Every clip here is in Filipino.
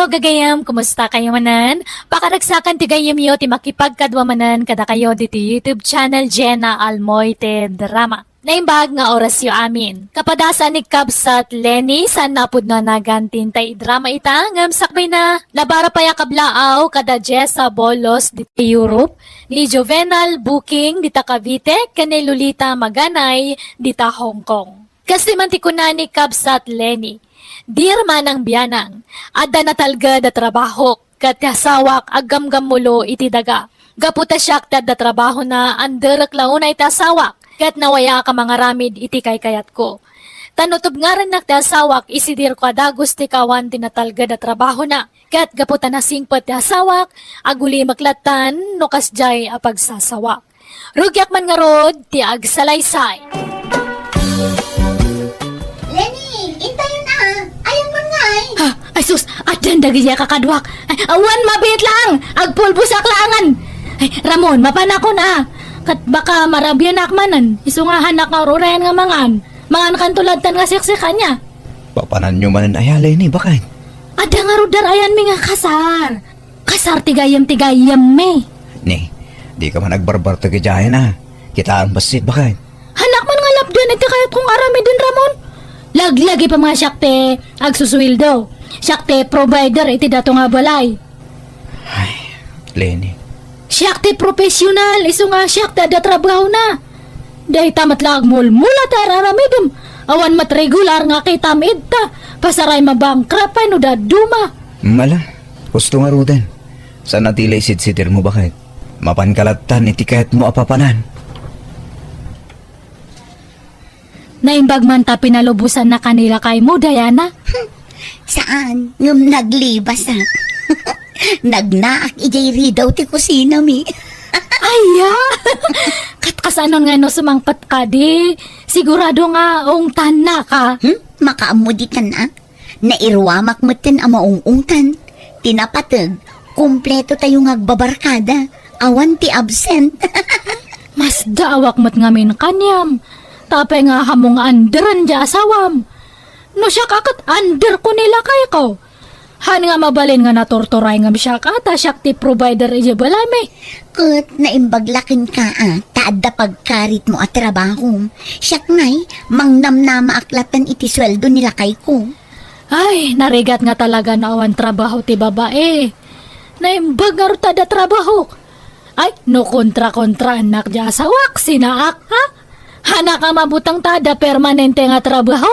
Hello gagayam, kumusta kayo manan? Pakaragsakan ti gayam yo ti makipagkadwa manan kada kayo diti YouTube channel Jenna Almoite Drama. Naimbag nga oras yo amin. Kapadasan ni Kabsat Lenny san napud na nagantin tay drama ita ngam sakbay na labara paya kablaaw kada Jessa Bolos diti Europe, ni Juvenal Booking dita Cavite, kani Lolita Maganay dita Hong Kong. Kasi mantikuna ni Kabsat Lenny. Dir man ang biyanang, adda na talga da trabaho, kat sawak agam-gam mulo iti daga. Gaputa siyak da trabaho na anderak launa iti sawak, kat nawaya ka mga ramid iti kayat ko. Tanutob nga rin sawak isidir ko ada gusti kawan tinatalga da trabaho na, kat gaputa na singpat ti sawak, aguli maklatan no kasjay apagsasawak. Rugyak man nga rod, ti agsalaysay. Lenny, intayin na. Ayan mo nga eh. Ha, ay sus, adan dagya kakadwak. Ay, awan mabit lang, agpulbusak langan. Ay, Ramon, mapanako na. Kat baka marabyan akmanan, isungahan na kaururayan nga mangan kantulad-tan nga siksikan niya. Papanan nyo manan ayalay ni, bakit? Ada nga rudar ayan mi nga kasar. Kasar tigayam me. Ni, di ka man nagbarbar tagajayan ah. Kita ang basit, bakit? Hanak man nga lapdan iti kayat kong arami din Ramon. Laglagi pa mga syakte agsuswildo. Syakte provider iti dato nga balay. Ay, Lenny. Syakte profesional, iso nga syakte da trabaho na. Dahi tamat lag mulmula tararamidem. Awan mat regular nga kay tamid ta. Pasaray mabangkrapay no da duma. Mala, gusto nga ruden. Saan natila isit-sitir mo, bakit? Mapankalatan iti kahit mo apapanan. Naimbag man ta pinalubusan na kanila kay mo, Diana. Saan? Ngum naglibas na. Nagnaak ijay daw ti kusina mi. Aya! Katkasanon nga no sumangpat ka di. Sigurado nga ungtan na ka. Makaamudi ka na. Nairwamak mo tin ang maungungtan. Tinapatag. Kumpleto tayong agbabarkada. Awan ti absent. Mas daawak mat ngamin kanyam. Tapay nga hamong anderan di asawam. No siya kakat under ko nila kay ko. Han nga mabalin nga natortoray nga siya kata siya ti provider ije balame. Kat naimbaglakin ka taadda pagkarit mo at trabaho. Siyak ngay, mangnamnama aklatan iti sweldo nila kay ko. Ay, narigat nga talaga na awan trabaho ti babae. Naimbag nga rutada trabaho. Ay, no kontra-kontra anak di asawak, sinaak ha? Hana ka mabutang tada permanente nga trabaho?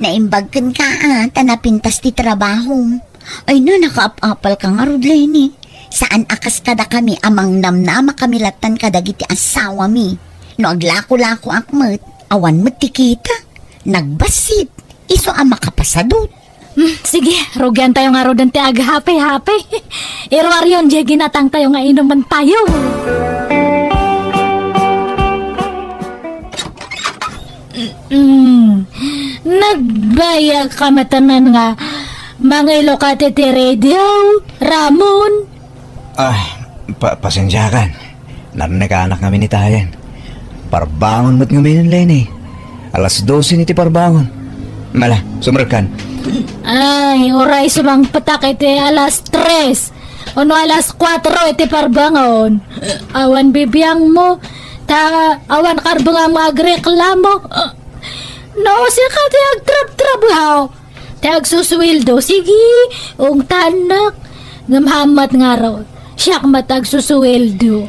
Naimbagkan ka tanapintas ti trabaho. Ay na, nakaap-apal ka nga rod, Lenny. Saan akas kada kami amang namnama kamilatan kadagiti asawa mi. No aglako-lako akmet, awan mo tikita. Nagbasit, iso ang makapasadot. Sige, rugyan tayo nga rodan ti aga-hape-hape. Irwaryon, di ginatang tayo nga inuman tayo. Nagbayag ka matanan nga mga ilokate ti radio, Ramon. Ay, pasensyakan. Nagkaanak kami ni Tayan. Parbangon mo't ngamin ng Lenny. Alas 12 ni ti parbangon. Mala, sumarkan. Ay, oray sumang patak iti alas 3. Ono alas 4 iti parbangon. Awan bibiyang mo. Awan karbang ang magreklamo. No, siya ka ti agtrab-trabaho. Ti agsuswildo. Sige, ung tanak. Ngamhamat nga raw. Siya matag suswildo.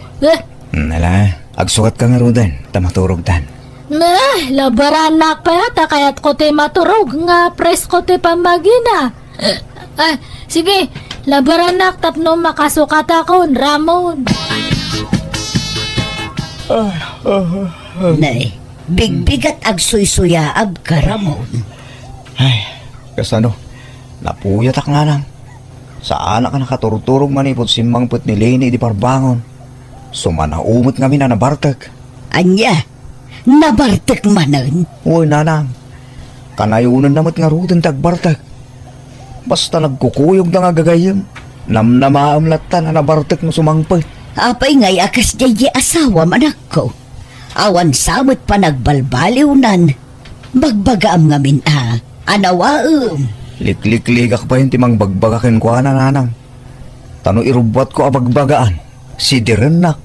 Nala, agsukat ka nga rodan. Tamaturog tan. Labaranak pa yata kaya't ko ti maturog nga pres ko ti pamagina. Sige, labaranak tapno makasukat akon, Ramon. Nay, bigbigat agsuy-suyaab ka, Ramon. Ay, kasano? Napuyatak nga lang. Saan ka nakaturturog manipot simangpot ni Lenny di parbangon. Sumanaumot kami na nabartag. Anya, nabartek manan. Uy, nanang. Kanayunan namat nga rudan tagbartag. Basta nagkukuyog na nga gagayam. Namnamaam latan na nabartag no sumangpot. Apay ngay akas jay asawa manak ko. Awan samot pa nagbalbaliw nan. Bagbaga am ngamin anawaem. Liklik-ligak pa yun timang bagbagakin ko na nanang. Tano irubat ko abagbagaan. Si direnak.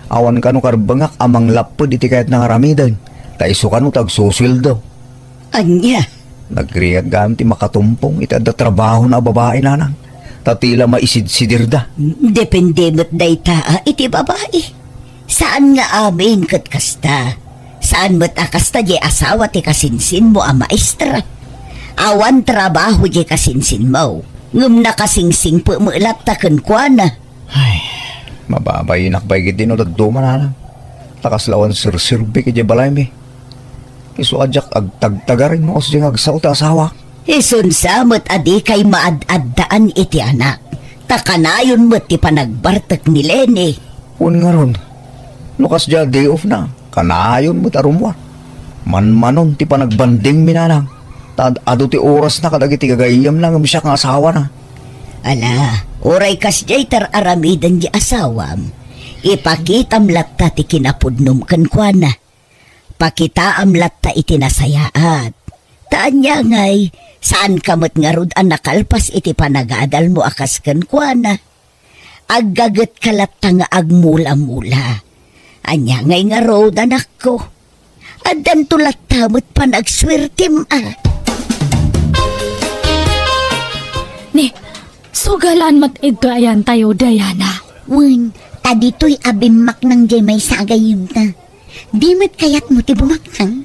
Awan ka no karbangak amang lapod iti kahit nangaramidan. Taiso ka no tagsusildo. Anya, Nagriat gamit ti makatumpong iti adda trabaho na babae nanang. Tatila maisid-sidir da. depende mo't dayta iti babae. Saan nga amin kat kasta? Saan mo't akasta di asawa ti kasinsin mo ang maestra? Awan trabaho di kasinsin mo. Ngum na kasingsing po mo ilatakan kwa na. Ay, mababay nakbay giti no daduma nanang. Takaslawan sir-sirbi kiti balay mi. Isu ajak agtagtagarin mo kasi agsaw ta asawa. Isun samot adi kay maad-addaan iti anak. Takanayon mo't ti panagbartak ni Lenny. Un nga ron. Lukas dya day off na. Kanayon mo tarumwa. Manmanon ti panagbanding minanang. Tad ado ti oras na kadagiti gagayam lang siya kang asawa na. Ala, oray kas jay tar aramidan di asawam. Ipakitam latta ti kinapudnom kan kwa na. Pakitaam latta iti nasayaat. Taan niya ngay, saan kamot nga rod ang nakalpas iti panagadal mo akas kan kwa na. Aggagat kalatta nga agmula-mula. Anya ngay nga rod anak ko. Adan tulat tamot panagswertim Ni, sugalan mat ito ayan tayo, Diana. Wen, tadito'y abimak ng jay may sagayim na. Di mat kayat mo ti bumaknang.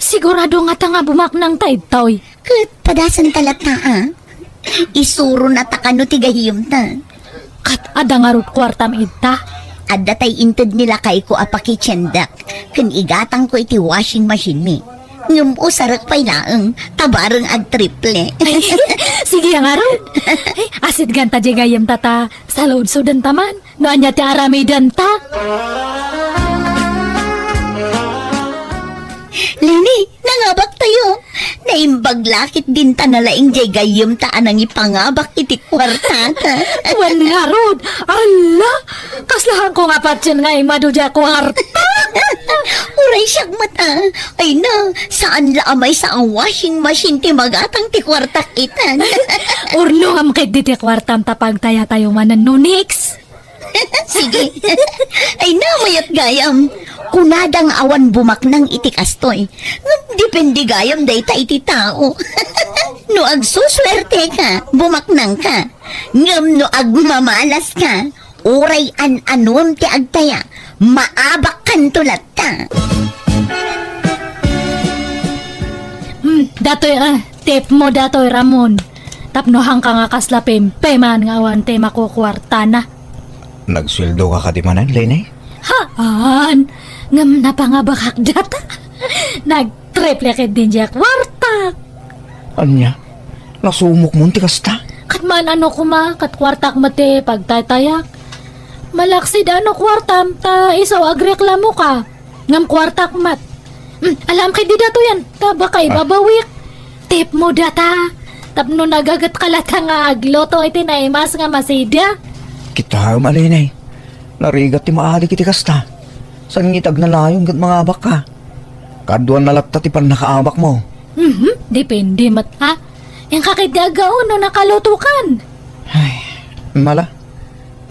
Sigurado nga ta nga bumaknang tayo. Kat padasan talata Isuro na takano ti gayim na. Kat ada nga rut kwartam ita. Adda tay inted nila kay ko apakitsendak. Kun igatang ko iti washing machine mi. Ngum usarak pay laeng, tabareng ag triple. Sige nga rut. Ay, asid ganta di gayam tata. Sa load sudan taman. No anya ti aramidan ta. Lini, nangabak tayo. Naimbag lakit din ta nalaing jay gayem taan ang ipangabak iti kwarta. Wan nga rut. Ala, kaslahan ko nga patsin nga imadudya kwarta. Uray siyag mata. Ay na, saan laamay sa ang washing machine ti magatang ti kwarta kitan. Urlo nga makit di ti kwartam tapag tayo manan no nix. Sige. Ay na, mayat gayam. Kunadang awan bumaknang iti kastoy. Depende gayam dayta iti tao. No agsuswerte ka, bumaknang ka. Ngam no agmamalas ka, uray an-anom ti agtaya, maabak kan tulat ta. Datoy tip mo datoy Ramon. Tapnohang ka nga kaslapim, peman nga awan te makukwarta na. Nagsweldo ka katimanan, Lenny? Haan, ngam na pa nga bakak data. Nag-triplicate din siya kwarta. Anya? Nasumok mo ti kasta? Katman ano kuma, kat kwartak mati pagtatayak. Malaksid ano kwartam, ta isaw agreklamo ka. Ngam kwartak mat. Alam kay di dato yan, ta baka ibabawik. Tip mo data. Tapno nagagat kalata nga agloto iti naimas nga masida. Kita malinay. Narigat ti maadi kiti kasta. San ngitag na layong gat mga abak ka. Kaduan na lapta ti pan nakaabak mo. Depende mat ha. Yang kakidagaon no nakalutukan. Ay, mala.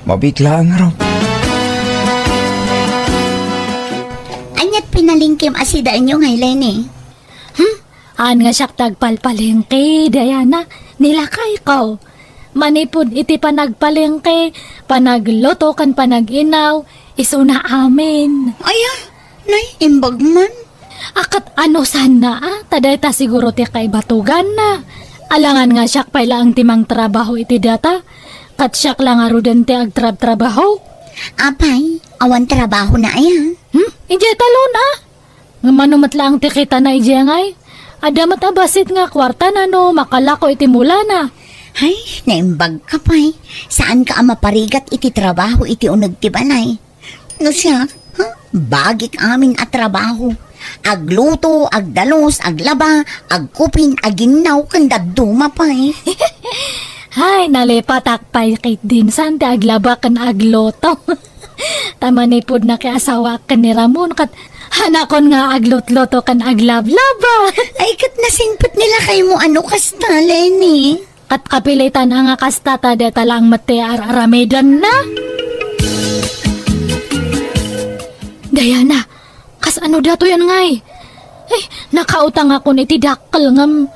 Mabigla ang araw. Anyat pinalingkim asidaan yung highline eh. Aan nga siyak tagpalpalengke, Diana. Nilakay ko. Manipod iti panagpalengke, panagloto kan panaginaw, iso na amin. Aya, nay, imbag man. Akat ano sana taday ta siguro ti kay batugan na. Alangan nga siyak pala ang timang trabaho iti data. Kat siyak lang arudan ti agtrab-trabaho. Apay, awan trabaho na aya. Ije talon Nga manumat lang ti kita na ije ngay. Adamat abasit nga kwarta na no, makalako iti mula na. Ay, naimbag ka pa'y. Saan ka maparigat iti trabaho iti unag ti balay? No siya, bagik amin at trabaho. Agluto, agdalos, aglaba, agkupin, aginaw, kandaduma pa'y. Hay, nalipatak pa'y kit din saan ti aglaba kan agloto. Tama ni pud na kay asawa ka ni Ramon kat hanakon nga aglot-loto kan aglablaba. Ay, kat nasingpot nila kay mo ano kasta, Lenny. Kat kapilitan ang kastata de talang mate aramidan na. Diana, kas ano dato yan ngay? Eh, nakautang ako ni tidakkel ngam.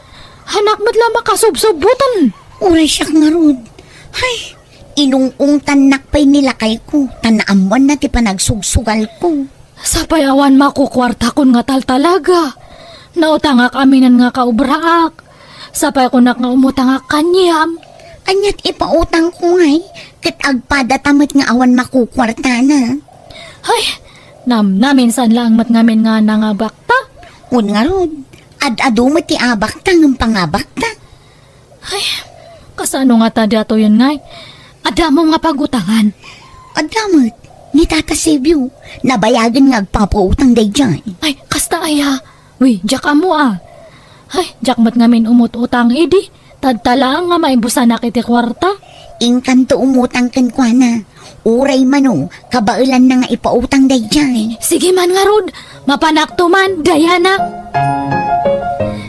Hanak madla makasubsubutan. Uray siya nga rod. Ay, inungong tanak pa'y nilakay ko. Tanaamuan na ti panagsugsugal ko. Sapay awan makukwarta kun nga tal talaga. Nautangak aminan nga kaubraak. Sapay ko nga umutangak kanyam. Anyat ipautang ko ngay. Kat agpadatamat nga awan makukwarta na. Ay, naminsan lang mat ngamin nga nangabakta. Un nga rod. Ad-ado mo ti abakta ng pangabakta. Ay, kasano nga ta dato yun ngay? Ada mo nga pagutangan. Adamot, ni Tata Sebio, nabayagan nga agpapautang day dyan. Ay, kasta aya. Uy, jak amo ah. Ay, jak mat ngamin umut-utang idi. Tadtala nga maibusan na kiti kwarta. Ingkanto umutang kan kwa na. Uray mano, kabailan na nga ipautang day dyan. Sige man nga rod, mapanakto man, Diana.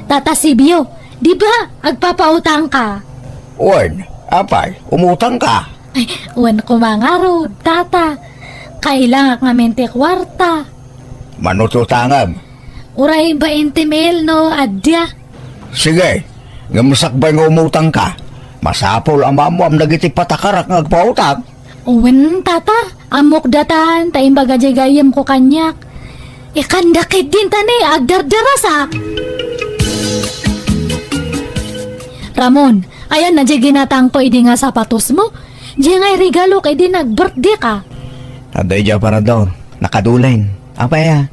Tata Sibyo, di ba agpapautang ka? Wan, apay, umutang ka. Ay, uwan ko mga rod, tata. Kailangan nga mente kwarta. Manututangam. Uray 20 mil no, adya. Sige, ngamasakbay nga umutang ka. Masapol ang mamuam nagiti patakarak nga agpautang. Uwan, tata, amok datan, taim bagajay-gayam ko kanyak. Ikandakit din tani, agdardarasak. Ramon, ayan na di ginatang ko idi nga sapatos mo. Di nga regalo kay di nag-birthday ka. Aday dya para daw, nakadulain. Apay ah.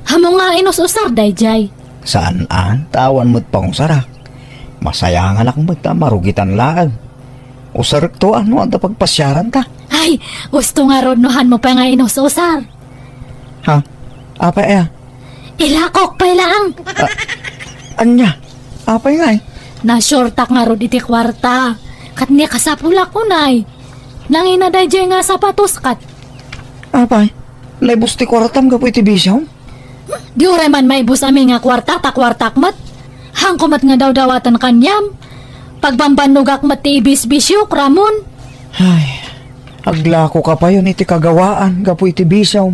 Hamo nga inos-usar, dayjay. Saan tawan mo't pang sarak. Masaya nga lang mo't marugitan laag. Usarak to ano ang pagpasyaran ta. Ay, gusto nga rodnohan mo pa nga inos-usar. Ha? Apay ah. Ilakok pa lang. Anya? Apay nga eh. Na-shortak nga rod iti kwarta. Kat niya kasapula ko nay. Nangina dayjay nga sapatos kat. Apay? Laibos ti kwartam ka po iti bisyaw? Di uray man may bus amin nga kwarta ta kwartak mat. Hangkumat nga daw dawatan kanyam. Pagbambanugak mat ti ibis-bisyok, Ramon. Ay, aglako ka pa yun iti kagawaan ka po iti bisyaw.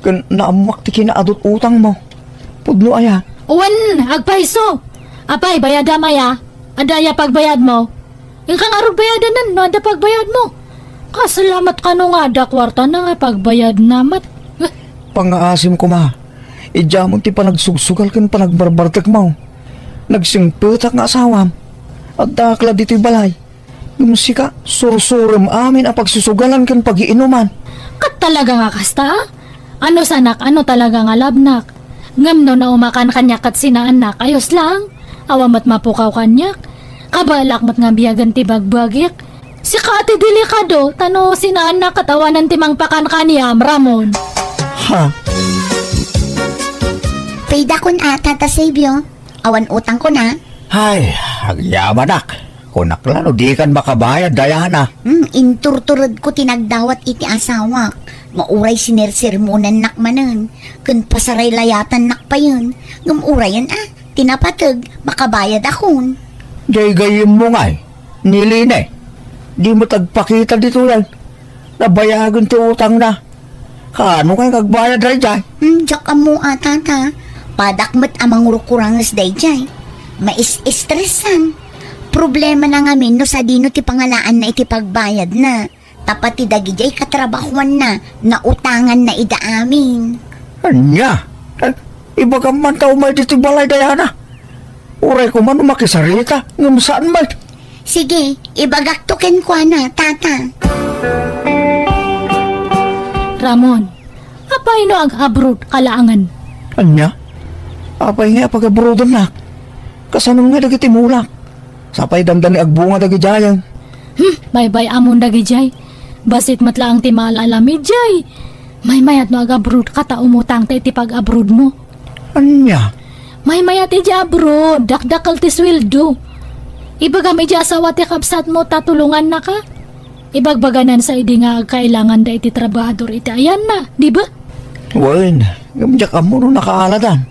Kan naamak ti kinaadot utang mo. Pudno aya. Uwan, agpaiso. Apay, bayada maya. Adaya pagbayad mo. Yung kang arog bayadan no, ada pagbayad mo. Kasalamat ka no nga, ada kwarta na nga pagbayad namat. Pangaasim ko ma. Idyamon ti panagsugsugal kan panagbarbartak mo. Nagsingputak nga asawam. At dakla dito'y balay. Gumusika, sursurum amin ang pagsusugalan kan pag-iinuman. Kat talaga nga kasta? Ano sanak, ano talaga nga labnak? Ngam no na umakan kanyak at sinaanak, ayos lang. Awamat mapukaw kanyak. Kabalak mat nga biyagan ti bagbagik. Si Kati delikado, tano sinaanak katawanan ti mangpakan kaniyam, Ramon. Ha? Payda kun Tata Sebio. Awan utang ko na. Ay, agyamanak. Kunaklano, di kan makabayad, Diana. Inturturod ko tinagdawat iti asawa. Mauray sinersermonan nakmanan. Kun pasaray layatan nak pa yun. Ngumurayan tinapatag, makabayad akon. Gay-gayim mo nga eh. Niline. Di mo tagpakita dito yan. Nabayagan ti utang na. Kano kayo kagbayad rin dyan? Diyak mo tata. Padakmat amang rukurangas day jay. Mais-estresan. Problema na ngamin no sa dino ti pangalaan na iti pagbayad na. Tapat ti dagi jay katrabahuan na. Nautangan na ida amin. Anya? Iba ka man tao may dito balay, Diana. Uray ko man umakisarita. Ngam saan man? Sige, ibagaktukin ko na, tata. Ramon, apay no ag abroad kalaangan. Anya? Apay nga pag-abrodan na. Kasanong nga dagiti mulak. Sapay damdan ni agbunga dagi jayan. Bye-bye amon dagi jay. Basit matla ang timal alamid jay. May mayat no ag abroad kata umutang ta iti pag-abroad mo. Anya? May mayat iti abroad, dakdakal ti sweldo. Ibaga may asawa ti kapsat mo tatulungan na ka. Ibagbaganan sa idi nga kailangan da iti trabahador iti ayan na, di ba? Wen, gamjak ka mo no nakaaladan.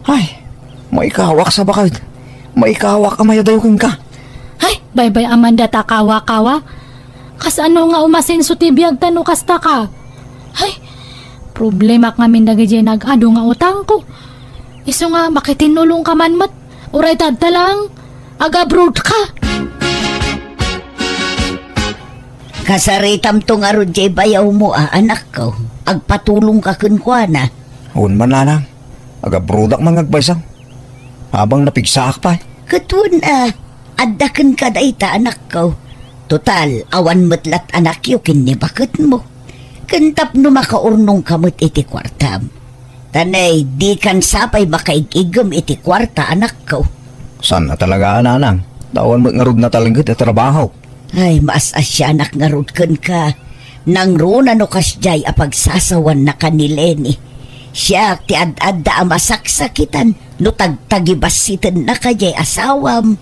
Ay, maikawak sa bakit. Maikawak ka mayadayukin ka. Ay, bye-bye Amanda takawa-kawa. Kas ano nga umasinso ti biyag tano kasta ka. Ay, problema nga min dagiti nag-ado nga utang ko. Iso nga makitinulong ka man mat. Uray tadta lang, aga-abroad ka. Kasaritam to nga ro jay bayaw mo anak ko. Agpatulong ka kunkwana. Hun man nanang, agabrudak man ngagbaysang. Habang napigsaak pa. Katun adakan ka daita anak ko. Total, awan matlat anak yu kini bakit mo. Kantap no makaurnong kamot iti kwartam. Tanay, di kan sapay makaigigam iti kwarta anak ko. San na talaga nanang? Tawan mo ngarud na talagit at trabaho. Ay, maas asya anak nga rudkan ka. Nang runa no kasjay apagsasawan na kanileni. Siya ti ad-adda amasaksakitan no tagtagibasitan na kajay asawam.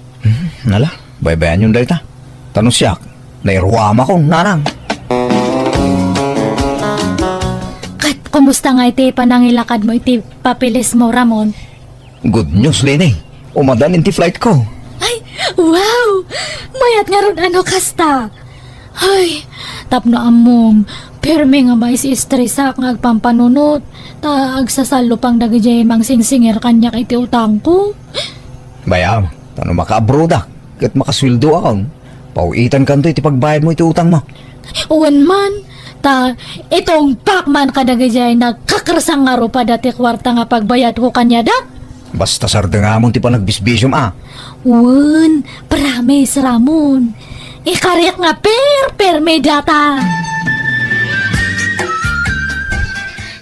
Nala, baybayan yun dahil ta. Tanong siya, nairuwama kong nanang. Kat, kumusta nga iti panangilakad mo iti papilis mo, Ramon? Good news, Lene. Umadan inti flight ko. Ay, wow! Mayat nga ron ano kasta. Ay, tapno amom. Perme nga may si stressa nga agpampanunot. Ta agsasalo pang dagijay mang singsingir kanya iti utang ko. Bayam, tanong maka-abroad kat makaswildo akong. Pauitan kanto iti pagbayad mo iti utang mo. Uwan man. Ta, itong pakman kadagijay nagkakrasang nga ro pa dati kwarta nga pagbayad ko kanya da. Basta sarda nga mong ti pa nagbisbisyom Uwan, promise Ramon. Ikarek nga per data.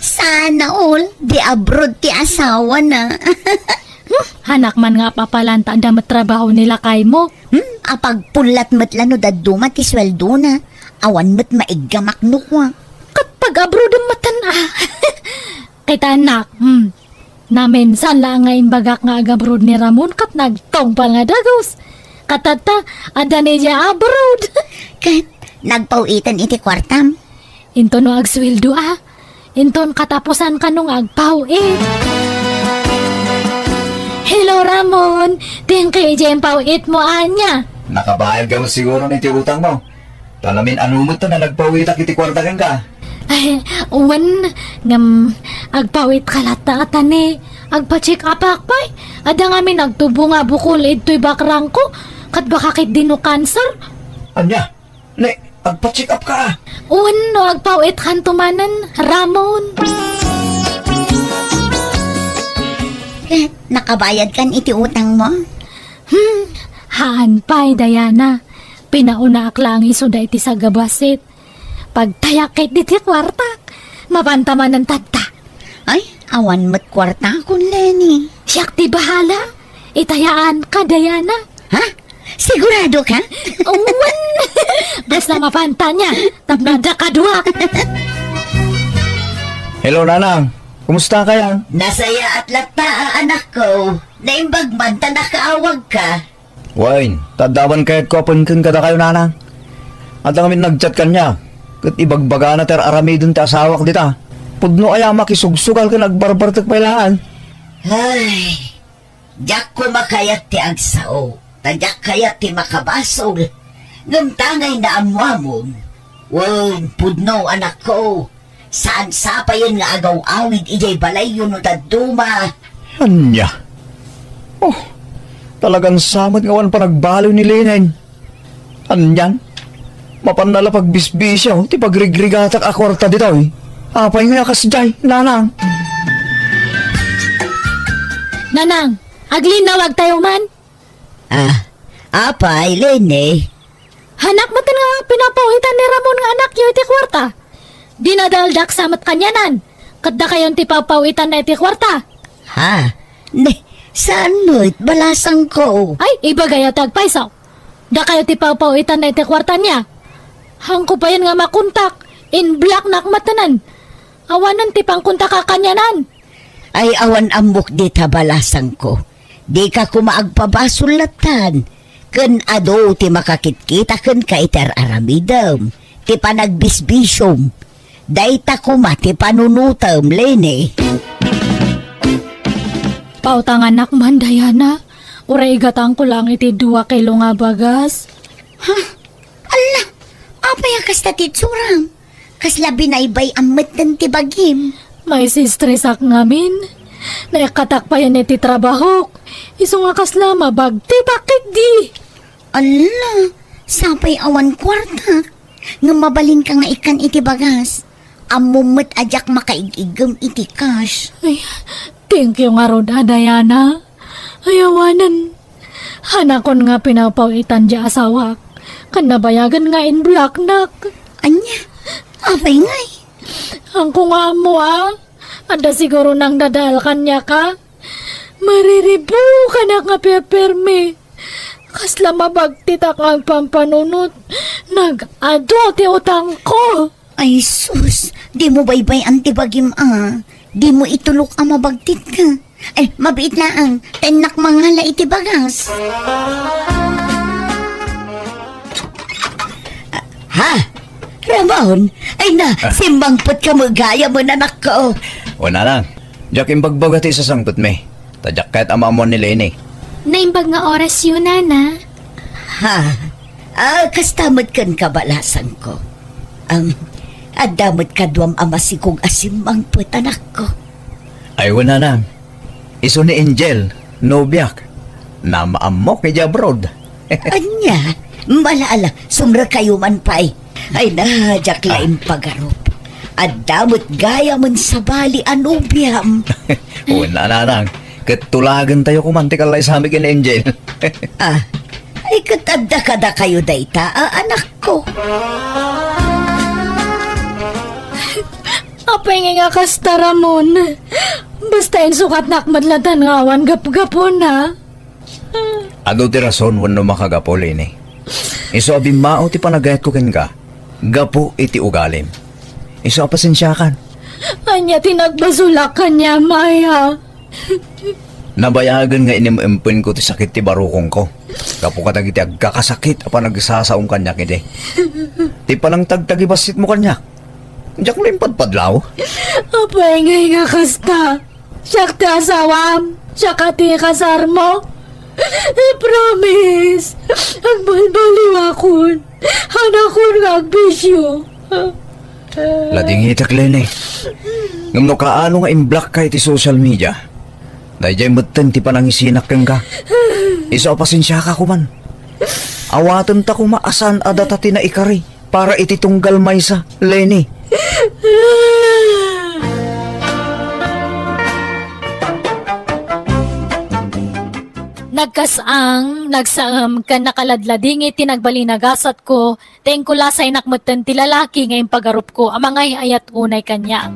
Sana all, di abroad ti asawa na. Hanak man nga papalanta damat trabaho nila kay mo. Apagpulat matlano daduma ti sweldo na. Awan mat maigamak nukwa. Kapag abroad ang matan Kita anak, namin san lang nga imbagak nga agabrod ni Ramon kat nagtong pa nga dagos. Katata, ada niya abroad. Kat, nagpauitan iti kwartam. Into no agswildo Inton katapusan ka nung agpaw Hello Ramon, tingkay dyan pawit mo anya. Nakabayad ka mo siguro ng iti utang mo. Talamin anumot to na nagpawitak iti kwarta kang ka. Ay, uwan, ngam, agpawit kalata atane, agpa-check up akpay. Ada nga mi nagtubo nga bukol ito'y bakrang ko, kat baka kit dino cancer. Anya, ne, agpa-check up ka Uwan no, agpawit kantumanan, Ramon. Kat, nakabayad kan iti utang mo. Haan pa'y, Diana. Pinauna aklang iso da iti sa gabasit. Pagtayak kit diti kwartak, mapantaman ng tagta. Ay, awan mat kwarta kun Lenny. Siyak ti bahala. Itayaan ka, Diana. Ha? Sigurado ka? Uwan! Basta mapanta niya, tapnada ka duwa. Hello nanang, kumusta kaya? Nasaya at lata anak ko. Naimbag man ta nakaawag ka. Wain, tadawan kaya't ko apunkin kada kayo nanang. At ang kami nagchat kanya, kat ibagbaga na ter aramidon ti asawak dita. Pudno kaya makisugsugal ka nagbarbartak pailaan. Ay, diyak ko makayat ti agsao. Tadyak kayat ti makabasol. Ngumtangay na amwamon. Wan, pudno anak ko. Saan sapayan nga agaw-awid ijay balay yun o taduma. Anya? Oh, talagang samot nga wan pa nagbaliw ni Lenen. Anyan? Mapanala pagbisbisyo, ti pagrigrigatak akwarta dito eh. Apay nga kasjay, nanang. Nanang, aglinawag tayo man. Apay, Lene. Hanak mo nga pinapawitan ni Ramon nga anak yo iti kwarta. Dinadaldak samat kanyanan. Kadda kayon ti papawitan na iti kwarta. Ha? Ne, saan mo't balasang ko? Ay, iba gaya tagpaisaw. Da kayo ti papawitan na iti kwarta niya. Hangko pa yan nga makuntak. In black nakmatanan. Awanan ti pangkuntak ka kanyanan. Ay awan ambok di tabalasang ko. Di ka kumaagpabasulatan. Ken ado ti makakitkita ken ka iter aramidem. Ti panagbisbisyom. Dayta kuma ti panunutem, Lene. Pautang anak man, Diana. Uray gatang ko lang iti 2 kilo nga bagas. Ala, apay akas ta titsurang. Kas labi na ibay amet ng tibagim. May sistresak ngamin. Naikatak pa yan iti trabaho. Iso nga kasla mabagti bakit di? Ala, sapay awan kwarta. Nga mabalin ka nga ikan iti bagas. Amumot ajak makaigigam iti cash. Ay, thank you nga Roda, Diana. Ayawanan. Hanakon nga pinapawitan di asawak. Kanabayagan nga in black nak. Anya, apay ngay. Ang kunga mo Anda siguro nang dadal kanya ka. Mariribu ka na nga peperme. Kasla mabagtit ang pampanunot. Nag-ado ti utang ko. Ay sus, di mo baybay ang tibagim Di mo itulok ang mabagtit ka. Ay, mabiit na ang tenak mangala iti bagas. Ha? Ramon? Ay na, simbangpot ka mo gaya mo nanak ko. Wala lang. Diyak yung bagbagati sa sangpot me. Tadyak kahit amamon ni Lene. Naimbag nga oras yun, Nana. Ha? Kastamot kan kabalasan ko. Adamot kadwam amasikong asimbangpot anak ko. Ay wala lang. Iso ni Angel, nobyak. Na maamok ni Jabrod. Anya, malaala, sumra kayo man pa'y. Ay na, jak laing pagarup. Adamot gaya man sa bali anubyam. Wala na lang. Katulagan tayo kumantikalay sa amin ni Angel. Ay katadda-kada kayo dayta, anak ko. Apay nga kasta Ramon. Basta yung sukat nakmadlatan nga awan gap-gapon ha. Ado ti rason wano makagapo, Lene. Iso abimao ti panagayat ko ken ka. Gapo iti ugalim. Iso apasensyakan. Anya tinagbasulakan niya, Maya. Nabayagan nga inimempin ko ti sakit ti barukong ko. Gapo ka tagiti agkakasakit apa nagsasaong kanya kiti. Ti palang tagtagibasit mo kanya. Diyak mo yung padpadlaw. Apay nga kasta. Siyak ti asawam. Siyak ti kasar mo. Promise. Ang balbaliw akon. Hanakon nga agbisyo. Lading hitak, Lene. Ngam no kaano nga in-block ka iti social media. Dahil dyan matan ti panangisinak kang ka. Iso pasensya ka kuman. Awatan ta kumaasan adata ti na ikari para iti tunggal maysa, Lene. Nagsaam ka nakaladlading iti nagbalinagasat ko, tengkulasay nakmatan ti lalaki ngayong pagarup ko, amangay ayat unay kanya.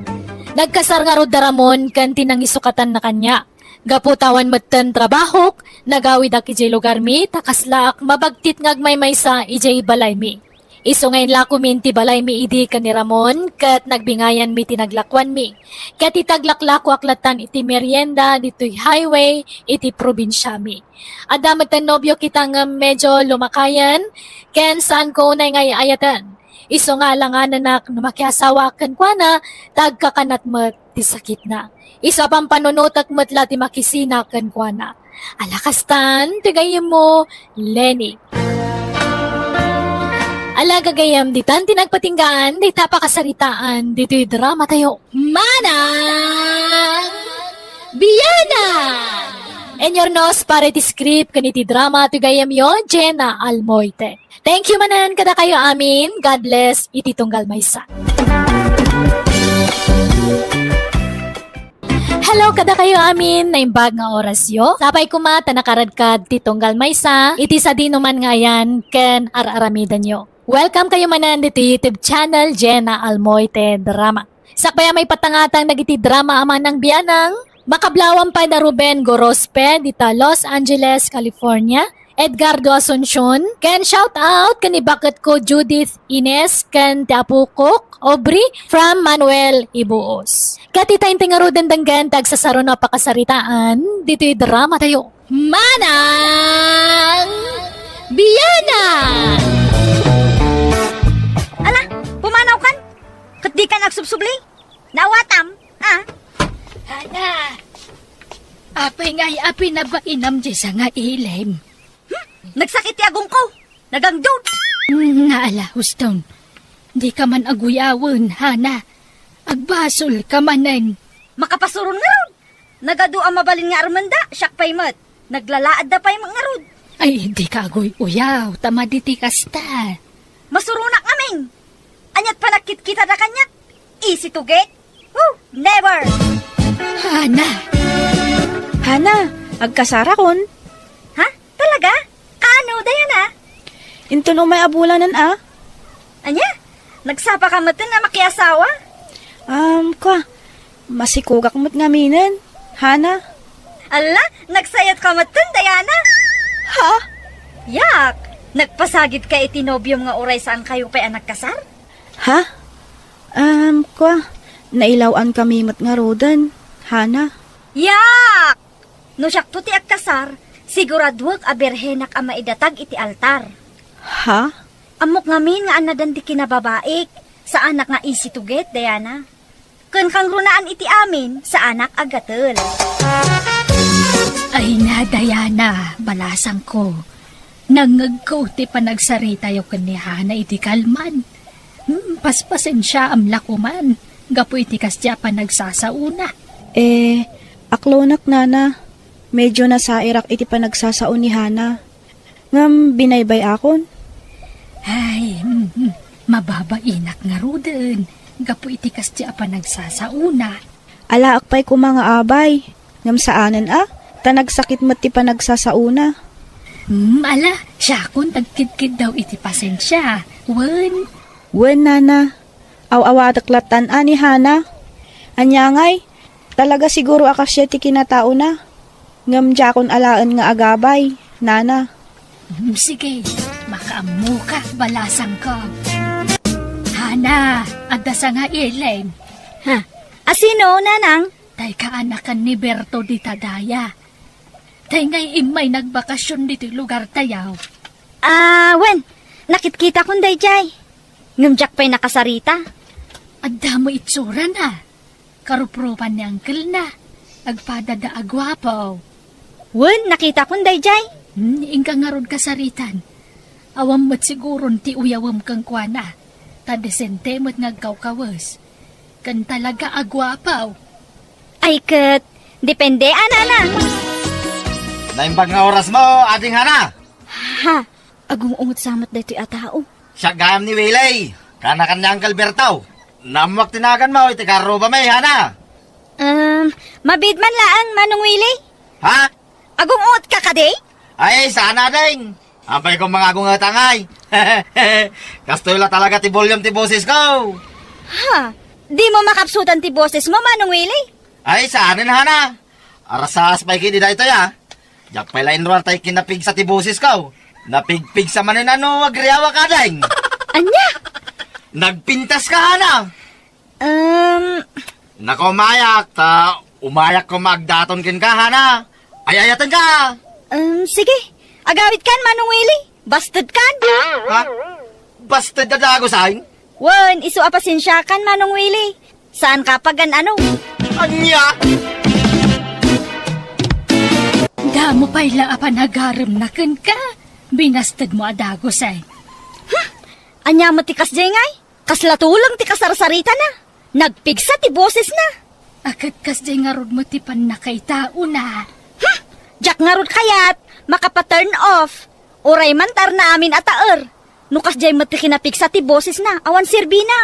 Nagkasar nga rod daramon kan tinangisukatan na kanya. Gaputawan matan trabahok, nagawid ak ijay lugar mi, takaslaak mabagtit ngagmaymay sa ijay balay mi. Iso ngayon lako minti balay mi idi ka ni Ramon, kat nagbingayan mi tinaglakwan mi. Kat itaglaklako aklatan iti merienda, dito'y highway, iti probinsya mi. Adamatan nobyo kita nga medyo lumakayan, ken saan ko unay ngay ayatan. Iso nga lang anak na makiasawa kan kwa na, tagkakanat mat ti sakit na. Iso pang panunutak matla ti makisina kan kwa na. Alakastan, tigayim mo, Lenny. Alaga gayam ditan tinagpatinggaan, di tapakasaritaan, dito'y drama tayo. Manang Biyana! And your nose para ti script kaniti drama ti gayam yo, Jenna Almoite. Thank you manan kada kayo amin. God bless, iti tunggal maysa. Hello kada kayo amin, naimbag nga oras yo. Sapay kumata nakaradkad ti tunggal maysa, iti sa dinuman ngayan, ken araramidan yo. Welcome kayo manan dito YouTube channel Jenna Almoite Drama. Sakbaya may patangatang nagiti drama amang ng biyanang Makablawan pa da Ruben Gorospe dita Los Angeles, California. Edgardo Asuncion, ken shout out kani bakit ko Judith Ines ken Tapukok Aubrey from Manuel Ibuos. Katitayin tingarudan danggan tag sa saron na pakasaritaan, dito'y drama tayo. Manang Biyana! Ala, pumanaw kan? Kat di ka nagsubsubli? Nawatam, ah? Hana! Apay nga'y api na ba inam di sa nga ilim? Nagsakit yagong ko. Nagangdod. Naala, Huston. Di ka man aguyawon, Hana. Agbasol ka manen. Makapasuron nga ron. Nagadu ang mabalin nga Armanda, siyak pa'y mat. Naglalaad na pa'y mga rod. Ay, di ka agoy uyaw. Tama di ti kasta. Masurunak naming. Anyat palakit kita na kanyak. Easy to get? Woo, never. Hana! Hana, agkasara kon. Ha? Talaga? Ano, Diana? Inton umay abulanan Anya? Nagsapa ka matan na makiasawa? Kwa, masikugak mo't ngaminan. Hana? Ala, nagsayat ka matan, Diana? Ha? Yak! Nagpasagit ka itinobyom nga oray saan kayo pa'y anak kasar? Ha? Kwa, nailawan kami mo't nga rodan. Hana? Yak! No siyak to ti agkasar, siguradwag a berhenak a maidatag iti altar. Ha? Amok ngamin nga anadan di kinababaik, sa anak nga easy to get, Diana. Kun kang runaan iti amin, sa anak agatel. Ay na, Diana. Balasang ko. Nangag ko ti panagsarita yung kanihana iti kalman. Paspasin siya am lakuman. Gapo iti kasya panagsasauna. Aklonak nana. Medyo nasairak iti panagsasaon ni Hana. Ngam binaybay akon. Ay, mababainak nga ruden. Gapo iti kasya panagsasauna. Alaak pa'y ko mga abay. Ngam saanan tanagsakit mo't ti panagsasauna. Ala, siya kun tagkidkid daw iti pasensya. Wen, Wen nana. Aw-awadaklatan ni Hana. Anyangay, talaga siguro akasya ti kinatao na. Ngam jakon alaan nga agabay, nana. sige, makaamu ka, balasang ko. Hana, adasa nga ilim. Ha? Asino, nanang? Tay kaanakan ni Berto di Tadaya. Tay ngay imay nagbakasyon dito lugar tayaw. Wen, nakitkita kong dayjay. Ngamjak pa'y nakasarita. Adda mo itsura na. Karupropan ni Uncle na. Agpadada agwapaw. Wen, nakita kong dayjay. Ingka nga ron kasaritan. Awam mo't siguron ti uyawam kang kwana. Tadesente mo't ngagkawkawas. Kan talaga agwapaw. Ay, kat, depende, anana. Naimbag nga oras mo, ating Hana. Ha? Agong ungot samot dito atao. Siya gayam ni Wilay. Kana-kanya ang Kalbertaw. Namuak tinagan mo, iti karo ba may, Hana? Mabid man laang, Manong Willie. Ha? Agong ungot ka kaday? Ay, sana ding. Ampay kong mga akong tangay. Kastoy la talaga ti volume ti boses ko. Ha? Di mo makapsutan ti boses mo, Manong Willie? Ay, saanin, Hana? Arasas pa ikini da ito, ya. Jak pala inruar tayo kinapig sa ti boses ko. Napigpig sa manin ano, agriyawa ka ding. Anya? Nagpintas ka, Hana. Nako, umayak. Umayak ko magdaton kin ka, Hana. Ayayatan ka. Sige. Agawit kan, Manong Willie. Bastard kan? Ha? Basta dadago sa'yo? Wen, isu apasensya kan, Manong Willie. Saan ka pagan ano? Anya? Damo pa'y laapan hagaram na kan ka. Binastad mo adagos ay. Anya mo tikas jengay? Kaslatulang ti kasarsarita na. Nagpigsa ti boses na. Akat kas nga rod mo tipan na kay tao na. Jak nga rod kayat, makapa-turn off. Oray man tar na amin ataer. Nukas jay mo ti kinapigsa ti boses na, awan sirbi na.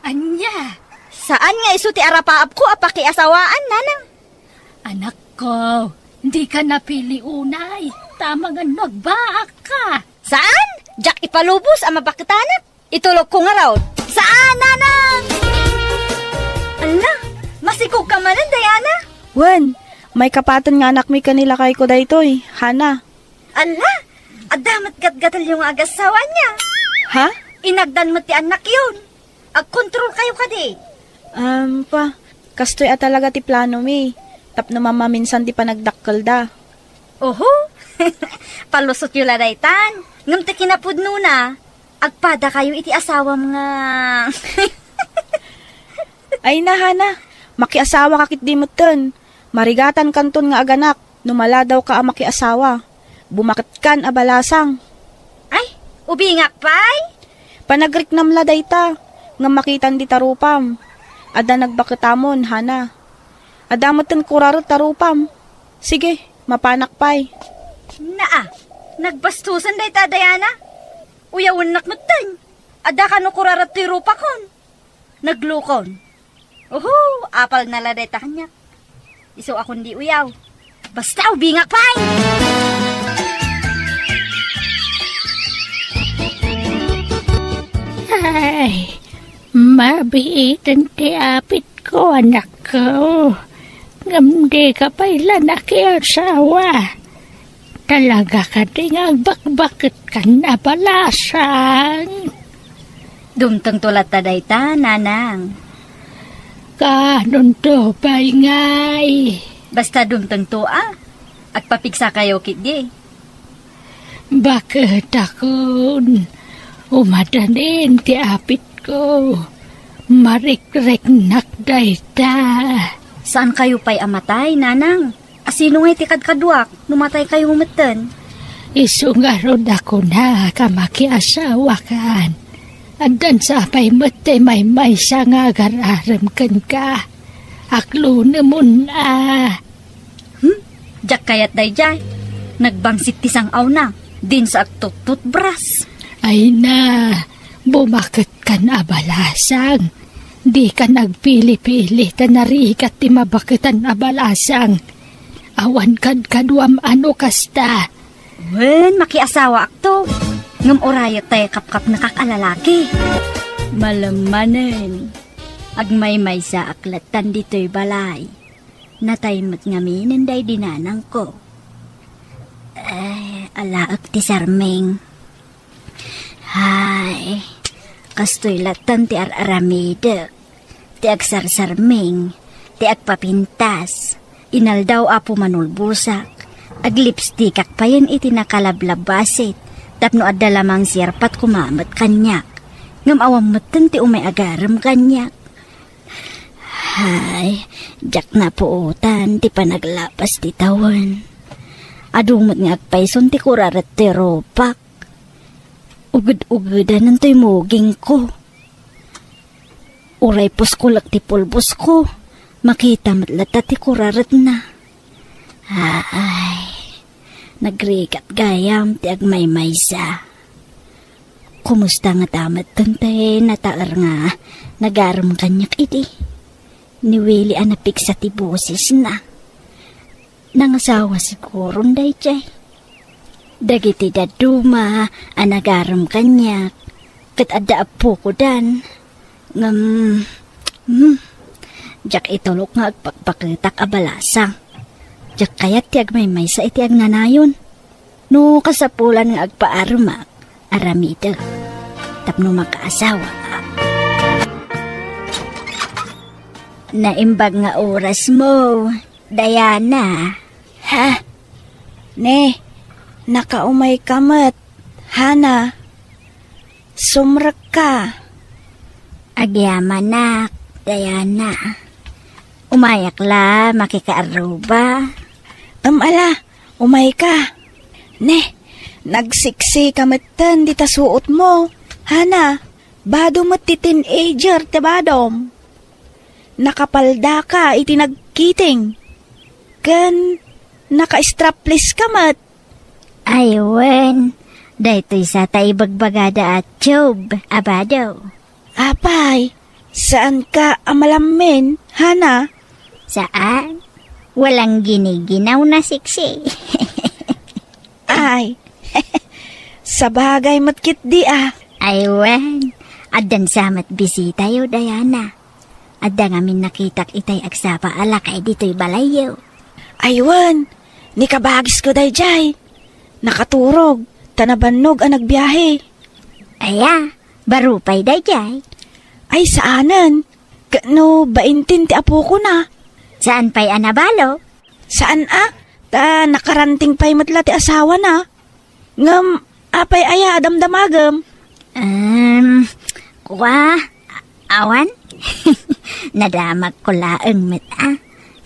Anya, Saan nga isu ti arapaap ko apaki asawaan, nanang? anak ko, hindi ka napili unay. Tama nga nagbaak ka. Saan? Jak ipalubos ang mabakitanak. Itulog ko nga raw. Saan, nanang? Ala, masikog ka manan, Diana. Wen, may kapatan nga anak mi kanila kay ko daytoy, Hana. Ala, adamat gatgatal yung agasawa niya. Ha? Inagdan mo ti anak yun. Ag-control kayo kadi. Kastoy talaga ti plano mi. Tapno mama minsan ti panagdakkel da. Oho, palusot yung ladaytan. Ngam ti kinapudno na. Agpada kayo iti asawa mga... Ay na, Hana. Makiasawa kakit di mo ton. Marigatan kanton nga aganak. Numala daw ka ang makiasawa. Bumakit kan abalasang. Ay, ubingak pay? Panagrik namla dayta. Nga makitan di tarupam. Ada nagbakitamon, Hana. Adamot ten kurarot tarupam. Sige, mapanak pay. Naa, nagbastusan day ta, Diana. Uyawin naknutan. Ada ka no kurarat ti rupa kon. Naglukon. Oho, apal na laday ta kanya. Iso akong di uyaw. Basta ubingak pay! Ay, mabiitan ti apit ko, anak ko. Ngamdi ka pala nakiasawa. Talaga ka ding agbakbakit ka na balasang. Dumtang tulat ta day ta, nanang. Kanon to bay ngay. Basta dumtang to Agpapiksa kayo kit di. Bakit akon? Umadanin ti apit ko. Marikrek nakday ta. Saan kayo pa'y amatay, nanang? Asino nga'y tikad-kadwak, numatay kayo humatan? Isungarod ako na kamakiasawa kan. Andan sa pa'y matay may sa nga gararam kan ka. Aklo namun Jak kayat day jay. Nagbangsit tisang aw na, din sa agtut-tutbras. Ay na, bumakit kan abalasang. Di ka nagpili-pili ta narikat ti mabakitan abalasang. Awan kan kadwam ano kasta. Wen, makiasawa akto. Ngam orayat tayo kapkap nakakalalaki. Malamanen. Agmay-may sa aklatan dito'y balay. Natay mat ngamin day dinanang ko. Ay, alaak ti sarming. Hay, kastoy latan ti ar-aramide. Ti agsarsarming, ti agpapintas. Inaldaw apo manulbusak. Aglipstikak pa yan iti nakalablabasit. Tapno adda lamang sirpat kumamat kanyak. Ngam awamatan ti umay agaram kanyak. Hay, jak na puutan ti panaglapas ti tawan. Adumot nga agpayson ti kurarat ti ropak. Ugad-ugadan ng to'y muging ko. Uray puskulak ti pulbos ko. Makita matlata ti kurarat na. Ay, nagrikat gayam ti agmay-maysa. Kumusta nga tamat tantay nataar nga nagaram kanyak iti. Niwili anapik sa ti boses na. Nangasawa siguro day chay. Dagiti daduma anagaram kanyak. Kat adda apo ko dan. Jak itulok nga agpakpakitak abalasang. Jak kayat ti agmay sa iti agnanayon. No kasapulan nga agpaarmak, aramida. Tapno makaasawa. Naimbag nga oras mo, Diana. Ha? Ne, nakaumay kamat. Hana, sumrak ka. Agyaman nak, Diana. Umayak la, makikaaruba. Ala, umay ka. Ne, nagsiksi kamatan di tasuot mo. Hana, bado mo ti teenager te badom. Nakapalda ka iti nagkiting. Kan, naka-strapless kamat. Aywan, daytoy sa taibagbagada at tube, abado. Apay, saan ka amalamin, Hana? Saan? Walang giniginaw na siksi. Ay, sa bagay matkit di Aywan, adan samat bisita yo, Diana. Adda ngamin nakitak itay agsapa alakay dito'y balayo. Aywan, ni kabagis ko dayjay. Nakaturog, tanabannog ang nagbiyahe. Aya, barupay dayjay. Ay saanan? Kano baintin ti apo ko na? Saan pa'y anabalo? Saan Ta nakaranting pa'y matla ti asawa na. Ngam, apay aya damdamagam. Kuwa, awan? Nadamag ko laeng met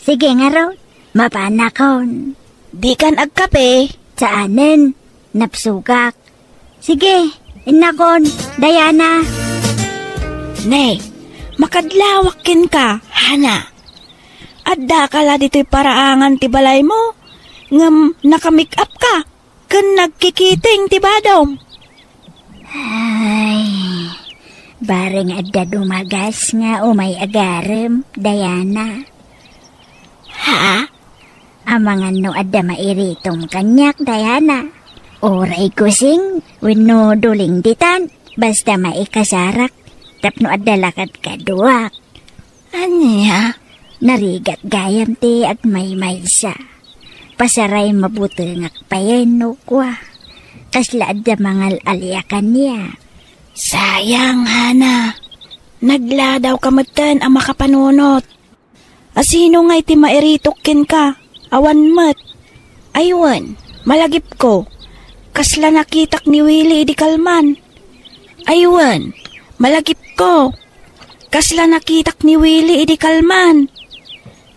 Sige nga raw, mapanakon. Di kan agkape. Saanen, napsugak. Sige, inakon, Diana. Ne, makadlawakin ka, Hana. Adda ka la dito'y paraangan ti balay mo. Ngam, nakamake up ka. Kan nagkikiting ti badom. Ay, bareng adda dumagas nga umay agarem, Diana. Ha? Amangan no adda mairitong kanyak, Diana. Oray kusing, wenno duling ditan, basta maikasarak, tapno adda lakad kaduak. Anya? Narigat gayam ti at may maysa. Pasaray mabuti ngakpayen no kwa. Kasla adda mangal aliakan niya. Sayang, Hana. Nagladaw kamatan ang makapanunot. Asino nga iti mairitokin ka? Awan mat. Aywan, malagip ko. Kasla nakitak ni Willie di kalman. Aywan, malagip ko. Kasla nakitak ni Willie di kalman.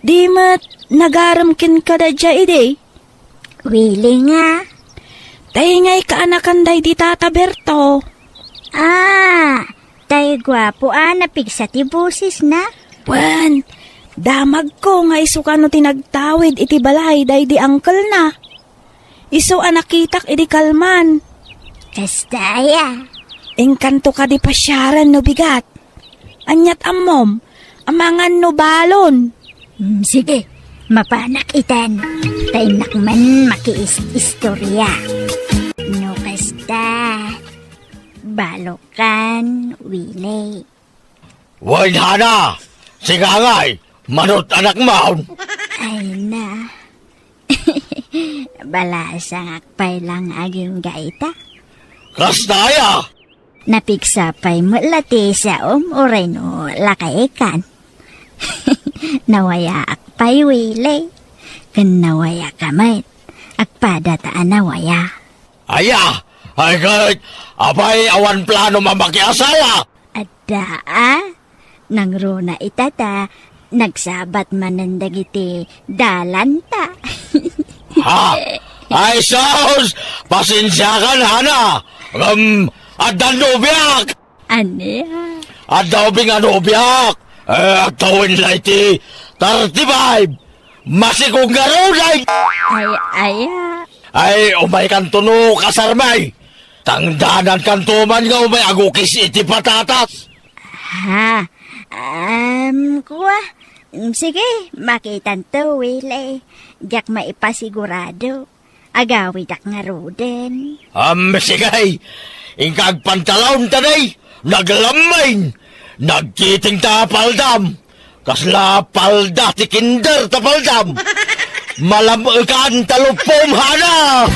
Di mat nagaramkin ka da dya ide. Willie nga. Tayo nga'y kaanakan day di Tata Berto. Tayo gwapo napig sa tibusis na. Wan, damag ko nga iso ka no tinagtawid iti balay day di angkel na. Iso anakitak iti kalman. Kastaya. Engkanto ka di pasyaran no bigat. Anyat ammom, amangan no balon. Sige, mapanak itan. Tayo nakman makiistorya. No kasta. Balokan, Willie. Way Hana! Sigangay! Manot anak maon! Ay na. Balasang akpay lang aging gaita. Kastaya! Napigsapay mo lati sa oray no lakaikan. Nawaya akpay Willie. Kan nawaya kamay. Akpada taan nawaya. Aya! Ay kahit apay awan plano mamakiasaya! Adda nangruna itata. Nagsabat manandag iti dalanta. Ha? Ay sos! Pasensya ka na, Hana! Addan nubiyak! Anya? Adda ubing nubiyak! At tawin na iti 35! Masikong garunay! Aya. Ay, umay kantuno kasarmay! Tangdanan kantuman nga umay agukis iti patatas! Ha? Kuha. Sige, makitan to, Willie. Diyak maipasigurado. Agawid ak nga ruden. Sigay! Ingkag pantalaon tanay! Naglamain! Nagkiting tapaldam! Kasla palda ti kinder tapaldam! Malamukan talupom, Hana!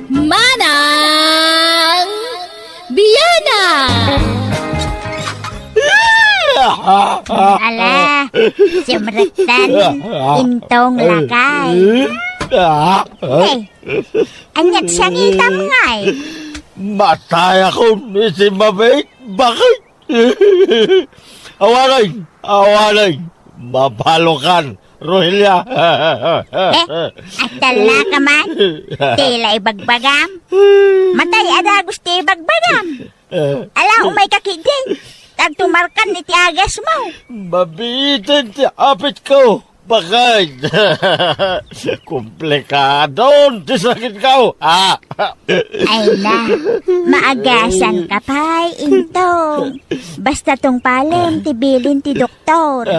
Manang Biyana! Ala, sumrektan. Intong lakay. Hey, anyat siyang itam ngay. Matay ako ni si Mabait. Bakit? Awanay. Mabalokan, Rohelia. Atala ka man. Tila ibagbagam. Matay ada gusto ibagbagam. Ala, umay kakidin. Tagtumarkan iti agas mo. Mabitin ti apit ko. Bakit? Komplikado ti sakit ko. Ay na, maagasan ka pa'y intong. Basta tong palem, tibilin ti doktor.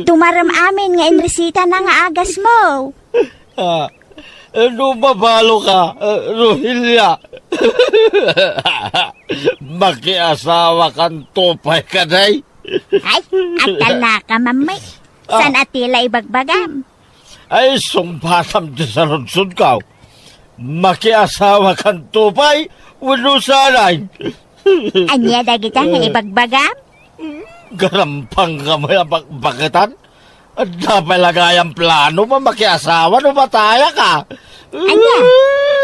Tumaram amin nga inresita na nga agas mo. Ano mabalo ka, Rohelia? Makiasawa kang tupay ka day? Ay, atala ka mamay. San atila ibagbagam? Ay, sumpatam di sa runsod ka. Makiasawa kang tupay, wano sanay. Anya dagita nga ibagbagam? Garampang ka mo yung bakitan? At dapat lagay ang plano mo makiasawa no mataya ka. Anya,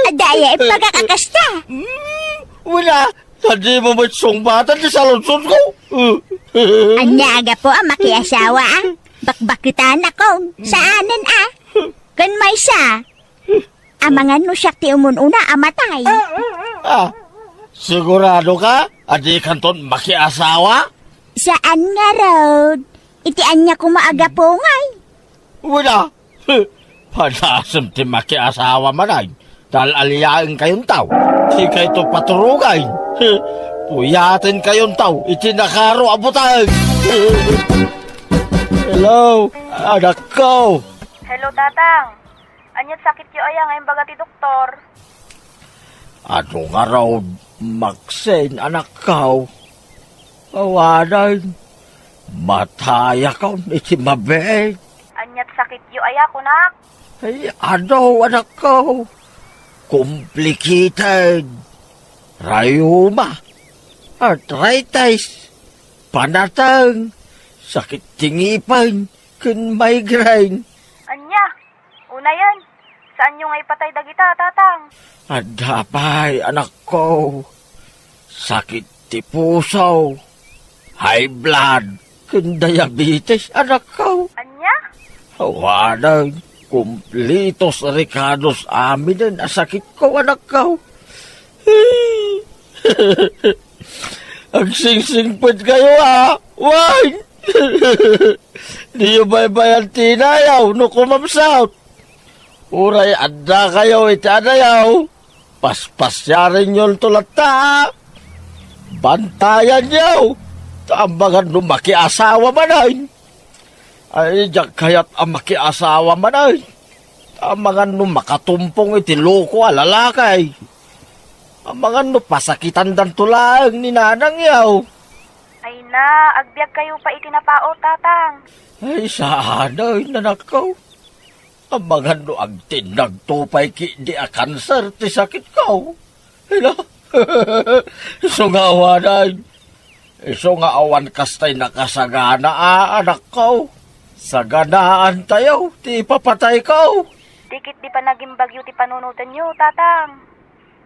adaya ipagkakakasta. Wala, hindi mo may sungbatan di sa lunsod ko. Anya aga po ang makiasawa Bakbakitan ako. Saanan Kan may sa. Amangan no siya ti umununa amatay. Sigurado ka? Adi kanton makiasawa? Saan nga road? Itian niya kumaaga po ngay. Wala. Panasam ti makiasawa manay. Dahil aliyain kayong tao. Di kayo ito paturugay. Puyatin kayong tao. Itinakaro abutay. Hello, anak ko. Hello, tatang. Anyat sakit yo aya ngayon baga ti doktor. Ano nga raw, Maxine, anak ko? Awanan. Mataya ka, iti mabe. Anyat sakit yo aya kunak. Ay, ano, anak ko? Complicated. Rayuma. Arthritis. Panatang. Sakit tingipan. Kun migraine. Anya, una yan. Saan yung ay patay dagita, tatang? Adapay, anak ko. Sakit ti puso. High blood. Kun diabetes, anak ko. Anya? Hawanan. Kumplitos Ricardos amin din. Asakit ko, anak ko. Ang sing-singpad kayo, Wine! Di yung baybayan tinayaw, no kumamsaut. Uray, anda kayo, itanayaw. Paspasyarin yun tulata, Bantayan yaw. Tambangan no makiasawa manay. Ay, diyak kaya't ang makiasawa manay. Tambangan no makatumpong iti loko alalakay. Ang mga no pasakitan dan tulang ni nanang yaw. Ay na, agbyag kayo pa itinapao, tatang. Ay, saanay, nanak ko. Ang mga no ang tinagtupay ki di a kanser ti sakit ko. Hila, iso nga awanay. Iso nga awan kastay nakasagana anak ko. Saganaan tayo, ti papatay ko. Dikit di pa naging bagyo ti panunutan nyo, tatang.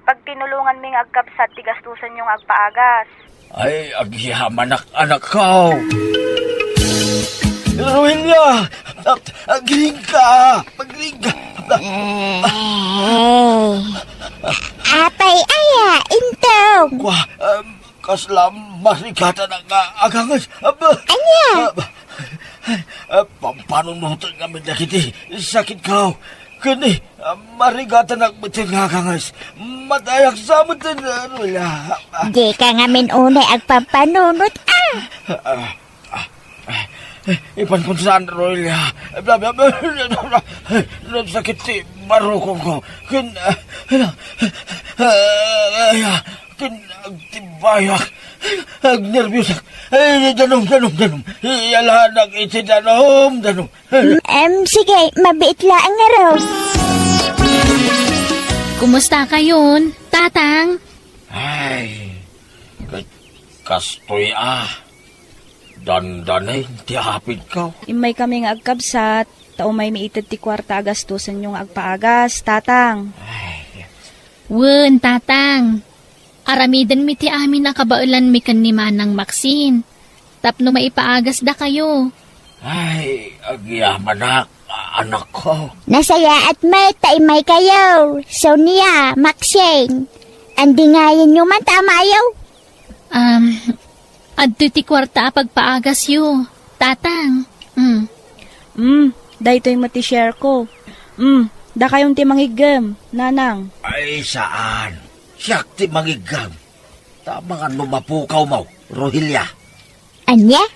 Pag tinulungan ming agkapsat, ti gastusan yung agpaagas. Ay, agyaman anak ko. Ruilya! Agring ka! Magring ka! Apay aya, intong. Wah, kaslam marikata na nga agangas. Anya? Pampanunutan kami na kiti. Sakit ka. Kani, marigata na bitin nga agangas. Matayak sa mutin na Ruilya. Di ka nga minunay agpampanunot Ipanpunsan, Roylia. Sakit si marukong ko. Agtibayak. Agnervyusak. Danom. Ialahanag iti danom. Sige, mabiit lang nga raw. Kumusta kayon, tatang? Ay, kastoy Dandanay, ti hapid ka. Imay kami nga agkapsat, tao may miitad ti kwarta agastusan yung agpaagas, tatang. Wen, tatang. Aramidan mi ti amin nakabaulan mi kan ni Manang Maxine. Tapno maipaagas da kayo. Ay, agyaman anak ko. Nasaya at may taimay kayo. Sonia, Maxine. Andi ngayon nyo man tamayaw. Adto ti kwarta pagpaagas yo, tatang. Dahito yung mati-share ko. Da kayong ti mangigam, nanang. Ay, saan? Siyak ti mangigam. Tama nga lumapukaw mo, Rohilya. Anya?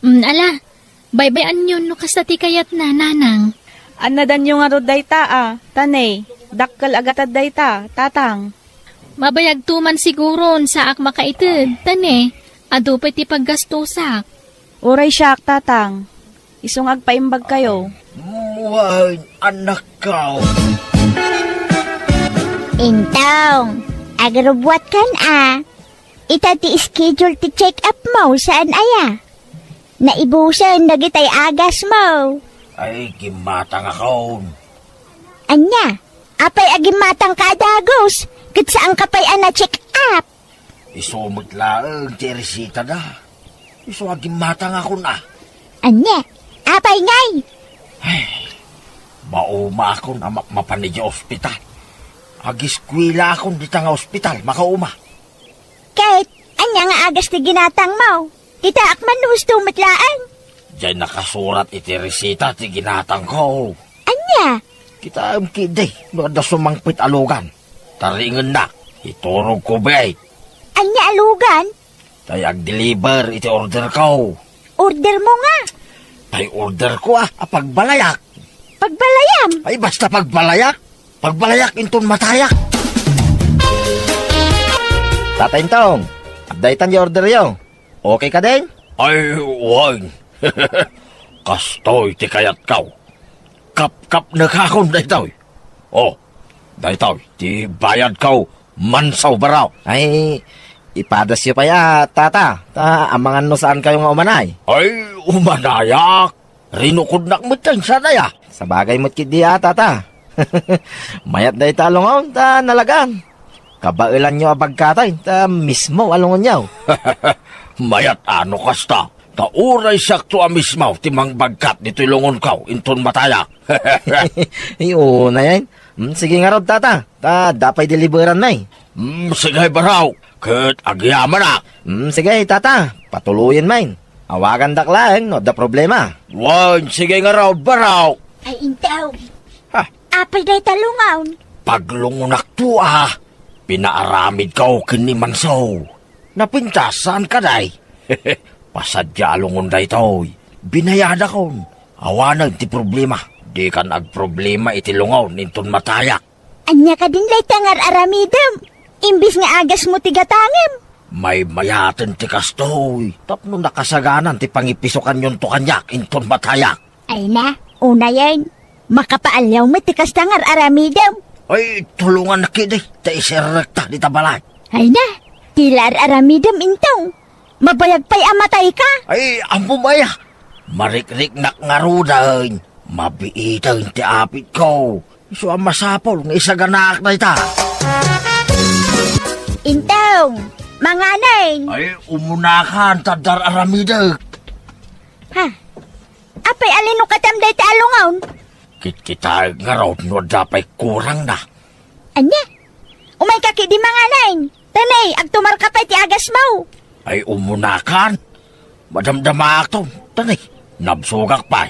Ala, baybayan yun no kasta ti kayat na, nanang. Anadan yung nga ro dayta tanay. Dakkal agatad dayta, tatang. Mabayag tuman siguron sa ak makaitid, tane. Ado pa ti paggastusak. Uray siyak, tatang. Isong agpaimbag kayo. Muhay, anak ko. Intong, agrobwat kan Ita ti schedule ti check up mo saan aya? Naibusan dagitay agas mo. Ay, gimatang ako. Anya, apay agim matang kadagos. Kat saan kapay ana check up? Isumot lang, Teresita na. Isuaging matang ako na. Anya, apay ngay. Mauma ako na mapanidya ospital. Agiskwila akong dita nga ospital, makauma. Kahit anya nga agas ti ginatang mo. Kita akman husto matlaan. Diyan nakasurat iti resita ti ginatang ko. Anya, Kita ang kiday, da sumangpit alugan. Taringan na, iturog ko ba anya alugan. Tayag deliver iti order ko. Order mo nga. Tay order ko pagbalayak. Pagbalayam. Ay basta pagbalayak. Pagbalayak inton matayak. Tatay Tong, updatean yung order yo. Okay ka din? Ay, wag. Kastoy ti kayat kaw. Kap-kap na kakon daytoy. Oh, daytoy, ti bayad kaw mansaw baraw. Ay, ipadas yun pa ya, tata. Amangan no saan kayo nga umanay. Ay, umanayak. Rinukod nak mo dyan sa daya. Sa bagay mo't kidi tata. Mayat na italongon, nalagan. Kabailan nyo abagkatay, mismo alongon nyaw. Mayat ano kasta. Tauray sakto amismaw timang bagkat dito ilungon kaw inton matayak. Oo na yan. Sige nga rod, tata. Dapay deliveran na Sige baraw. Kat agyaman na. Sige, tata. Patuluyin main. Awagan daklaan, no da problema. Wan, sige nga raw baraw. Ay intaw. Ha? Apay day talungaw. Paglungunak to pinaaramid kaw kini mansaw. Napintasan ka day. Pasadya alungon day toy. Binayada ko. Awanag ti problema. Di kan ag problema iti lungaw ninton matayak. Anya ka din lay tangar aramidem. Imbis nga agas mo tigatangem. May mayaten ti kastoy. Tapno nakasaganan ti pangipisokan yun to kanyak inton matayak. Ay na, una yan. Makapaalyaw mo tikas tangar aramidem. Ay, tulungan na kiday. Ta isirekta di tabalay. Ay na, tilar aramidem intong. Mabayag pa'y amatay ka. Ay, ampo maya. Marikrik nak ngaruday. Mabiitan ti apit ko. Iso ang masapol nga isaganak na ita. Intong, manganay. Ay, umunakan tadar aramidag. Ha? Apay alino katam day talungaw. Kita nga raw no dapay kurang na. Anya? Umay kaki di manganay. Tanay, agtumar ka pa'y ti agas mo. Ay, umunakan. Madamdama ako. Tanay, nabsugak pa.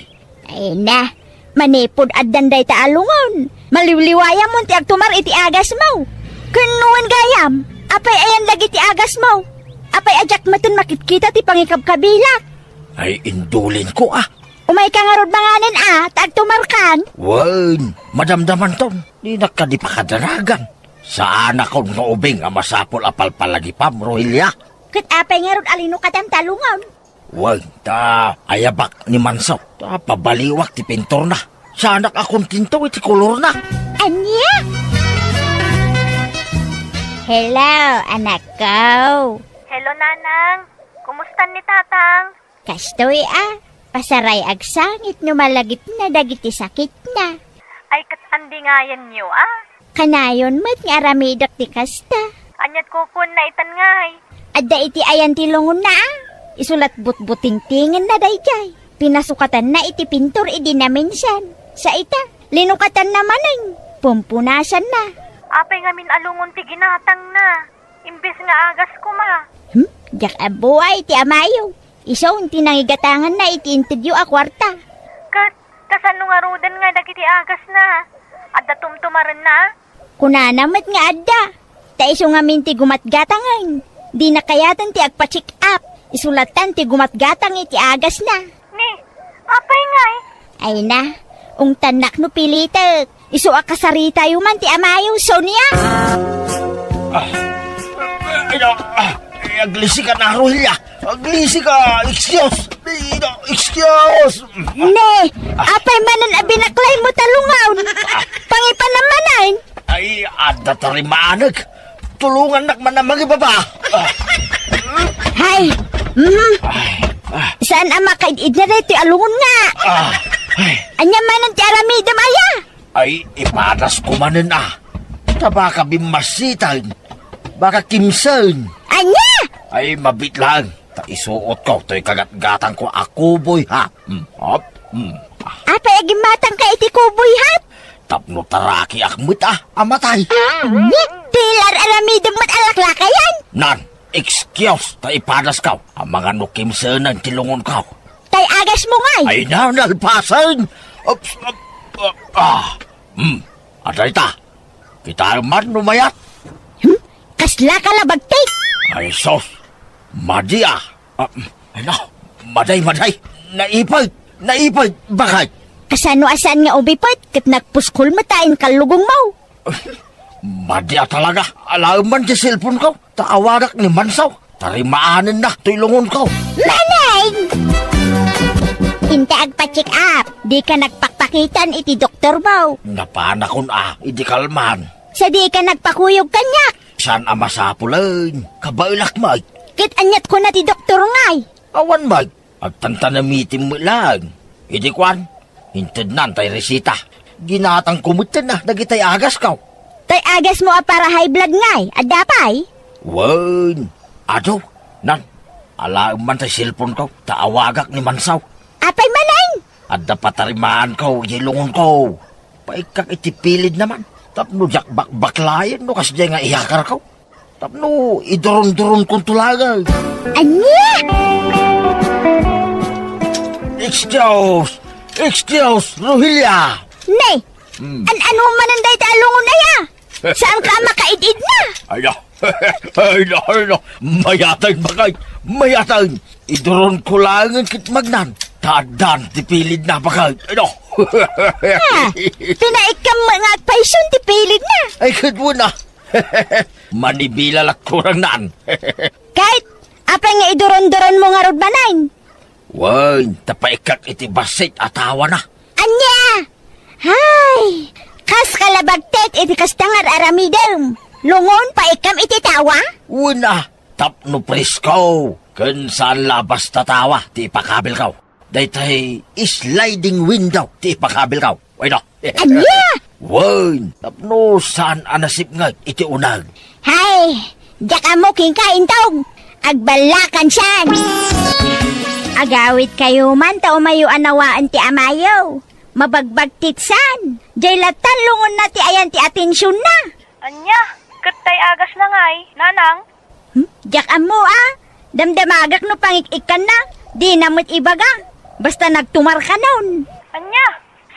Ay na, manipod addan day taalungon. Maliwliwaya mo ti agtumar iti agas mo. Kunuan gayam, apay ayan lagi ti agas mo. Apay ajak matun makitkita ti pangikabkabilak. Ay, indulin ko Umay ka nga rod manganin taagtumar kan. Wan, madamdaman ton. Di na ka di pa kadaragan. Sa anak ko nga ubing ang masapol apal palagi pa, Rohilya. Kat apay nga rod alino katam talungon. Wan, ayabak ni Mansaw. Pabaliwak ti pintor na. Sa anak akong tinto iti kolor na. Anya? Hello, anak ko. Hello, Nanang. Kumusta ni Tatang? Kastoy pasaray agsangit no malagit na dagiti sakit na. Ay, katandi nga yan niyo, Kanayon mat nga aramidak ti kasta. Anyat ko po na itan ngay. Adda iti ayan ti lungon na Isulat but-buting tingin na dayjay. Pinasukatan na iti pintor idi na minsan. Sa ita, linukatan naman ang pumpunasan na. Apay nga min alungon ti ginatang na. Imbes nga agas ko Jak abuay ti amayo. Isaw ti nangigatangan na iti interview a kwarta. Kasano nga rudan nga dagiti agas na. Adda tumtumaran na. Kunanamat nga adda. Ta iso nga minti gumatgatangan. Di na kayatan ti agpa-check up. Isulatan ti gumatgatang iti agas na. Ni, apay nga Ay na, tanak no pilitek. Iso akasarita man ti amayo, Sonia. Aglisi ka na, Rohilya. Aglisi ka. Excuse. Excuse. Ne, apay manan abinaklay mo talungaw. Pangipanamanan. Ay, ada tarimanag. Tulungan nak man na magibaba. Hay, Saan ang makaidid na rito alungon nga? Anya man ang tiaramida maya? Ay, ipadas ko manin Tabaka bimasitan. Baka kimsan. Anya? Ay, mabit lang. Ta isuot ko, to'y kagat-gatang ko ako, boy, ha? Hop, Apa aging matang ka iti kuboy hat? tapno taraki akmit, amatay. Tilar aramida mo't alaklakayan? Nan, excuse, ta ipadas ka. Ang mga nukimsan ng tilungon ka. Tay agas mo ngay. Ay na, nalpasan. Aday ta. Kita man lumayat. Kasla ka labagtik. Ay, sos. Madi, ay na, maday. Naipay, bakit? Kasano-asan nga ubipot, kat nagpuskol matain kalugong mo. Madi talaga. Alam man di cellphone ko. Taawagak ni Mansaw. Tarimaanin na, tulungon ko. Manay! Inte agpa-check up. Di ka nagpakpakitan iti doktor mo. Napanakon idi kalman. Sa di ka nagpakuyog kanyak. San amasapulan? Kabailak, Mike. Kit anyat ko na ti doktor ngay. Awan, Mike. At tantanamitin mo lang. Idi kwan. Hinted nan tay resita. Ginatang kumutin na, nagitay agas ka. Tay agas mo para high blood ngay. Adapay? Wan. Ado, nan. Alam man tay cellphone ko. Taawagak ni Mansaw. Apay manay? At dapat tarimaan ko, yilungon ko. Paikak itipilid naman. Tapno jak baklayan no kasi nga iyakar ko. Tapno idoron-doron kong tulagay. Anya? Excuse, Rohilia. Nay, ano mananday talungon na ya? Saan ka makaidid na? Ay no. Mayatay. Idoron ko lang ang kitmagnan. Tadan, tipilid na bakay. Ay no. Pinaikam mga agpaisyon ti pilid na. Ay kadwo na. Manibilal at kurang naan. Kahit, apay nga iduron-duron mo nga rod manayin. Wan, tapaikak iti basit atawa na. Anya! Hay! Kas kalabagtet iti kastangar aramidem. Lungon pa ikam iti tawa? Una, tapno presko. Kun saan labas tatawa, ti pakabil kaw. Daytay sliding window, ti pakabil kaw. Ay no. Anya! Wan, tapno saan anasip nga iti unag. Hay! Diyak mo kingkain tawag. Agbalakan siyan. Agawit kayo man ta umayo anawaan ti amayo. Mabagbag titsan. Jay latan lungon na ti ayan ti atensyon na. Anya, katay agas na ngay, nanang. Diyak mo Damdamagak no pangikikan na. Di namot ibaga. Basta nagtumar ka nun. Anya,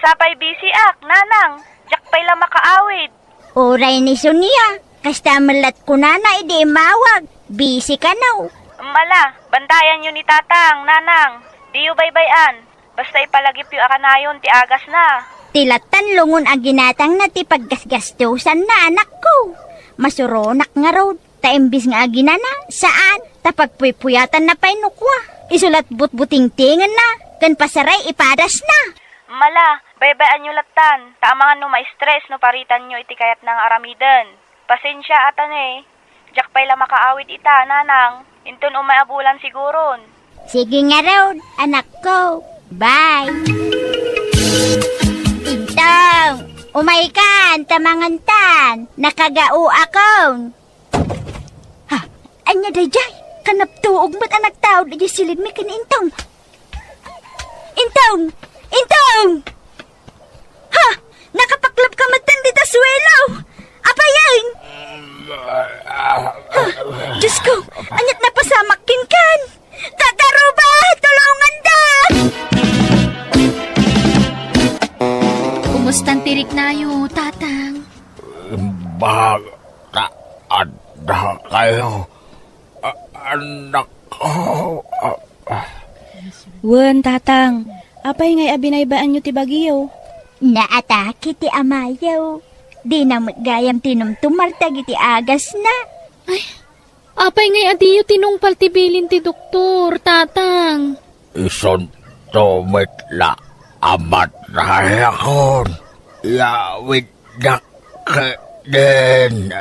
sapay busy nanang. Jakpay lang makaawid. Oray ni Sonia. Kasta malat ko na idi mawag. Busy ka na. Mala, bantayan yun ni tatang, nanang. Di yu baybayan. Basta ipalagip yu akanayon ti agas na. Tilatan lungon ang ginatang na ti paggasgastusan na anak ko. Masuronak nga road. Taimbis nga aginana. Saan? Tapagpuypuyatan na painukwa. Isulat but-buting-tingan na. Kan pasaray ipadas na. Mala, baybayan nyo latan. Tamangan no ma-stress no paritan nyo iti kayat ng aramiden. Pasensya atan Jakpay lang makaawit ita, nanang. Intun umaabulan siguron. Sige nga road, anak ko. Bye. Intong, umaykan, tamangantan. Nakagao akong. Ha, anya dayjay. Kanaptuog mo't anak tao. Di silid may kanintong. Intong! Ha, nakapaklap ka matan dita swelo. Apayan! Diyos ko, anyat na pasamakin kan. Tataruba, tulungan da! Kumustang tirik na yu, tatang? Baka ada kayo. Anak ko. Wen, tatang. Apay ngay abinaybaan nyo ti Baguio? Naatake ti amayaw. Di na gayam tinumtumartag iti agas na. Apay ngay adiyo tinungpal tibilin ti doktor, tatang. Ison tumit la amat rahayakon. Yawit na din.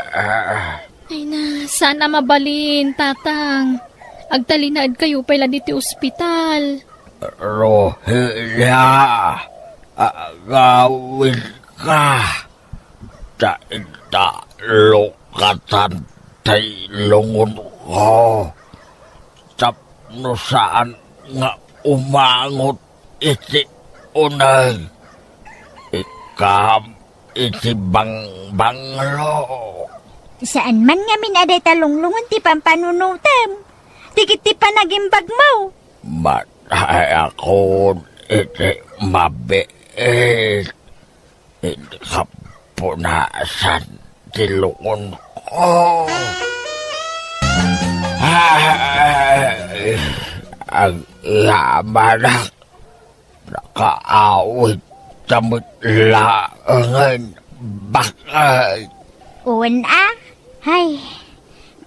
Ay na, sana mabalin, tatang. Agtalinaad kayo pala dito ospital. Rohelia, agawin ka. Lokatan tailungon ko. Tapno saan nga umangot iti unay. Ikam iti banglo. Saan man nga minaday talunglungan ti pampanunutam. Tikit ti panagimbag mo. Matay ako iti mabiit. Hindi ka punasan tilungon ko. Ay, ang yaman na nakaawit tamit laangan bakay. Uwan Hay,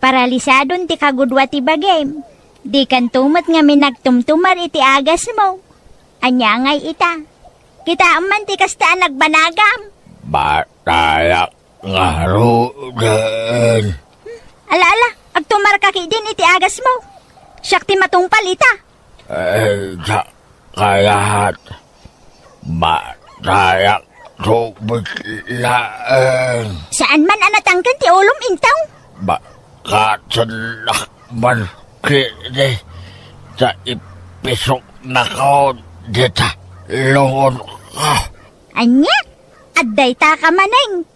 paralisadon ti kagudwa ti bagem. Di kan tumat nga minagtumtumar iti agas mo. Anya ngay ita. Kita man ti kastaan nagbanagam. Batayak nga roden. Ala, agtumar ka din iti agas mo. Siyak ti matungpal ita. Sa kayahat, batayak tubig laeng. Saan man anatangkan ti ulom intaw? Bakasanak man kini sa ipisok na ko dita lungon ko. Anya, adday ta ka maneng.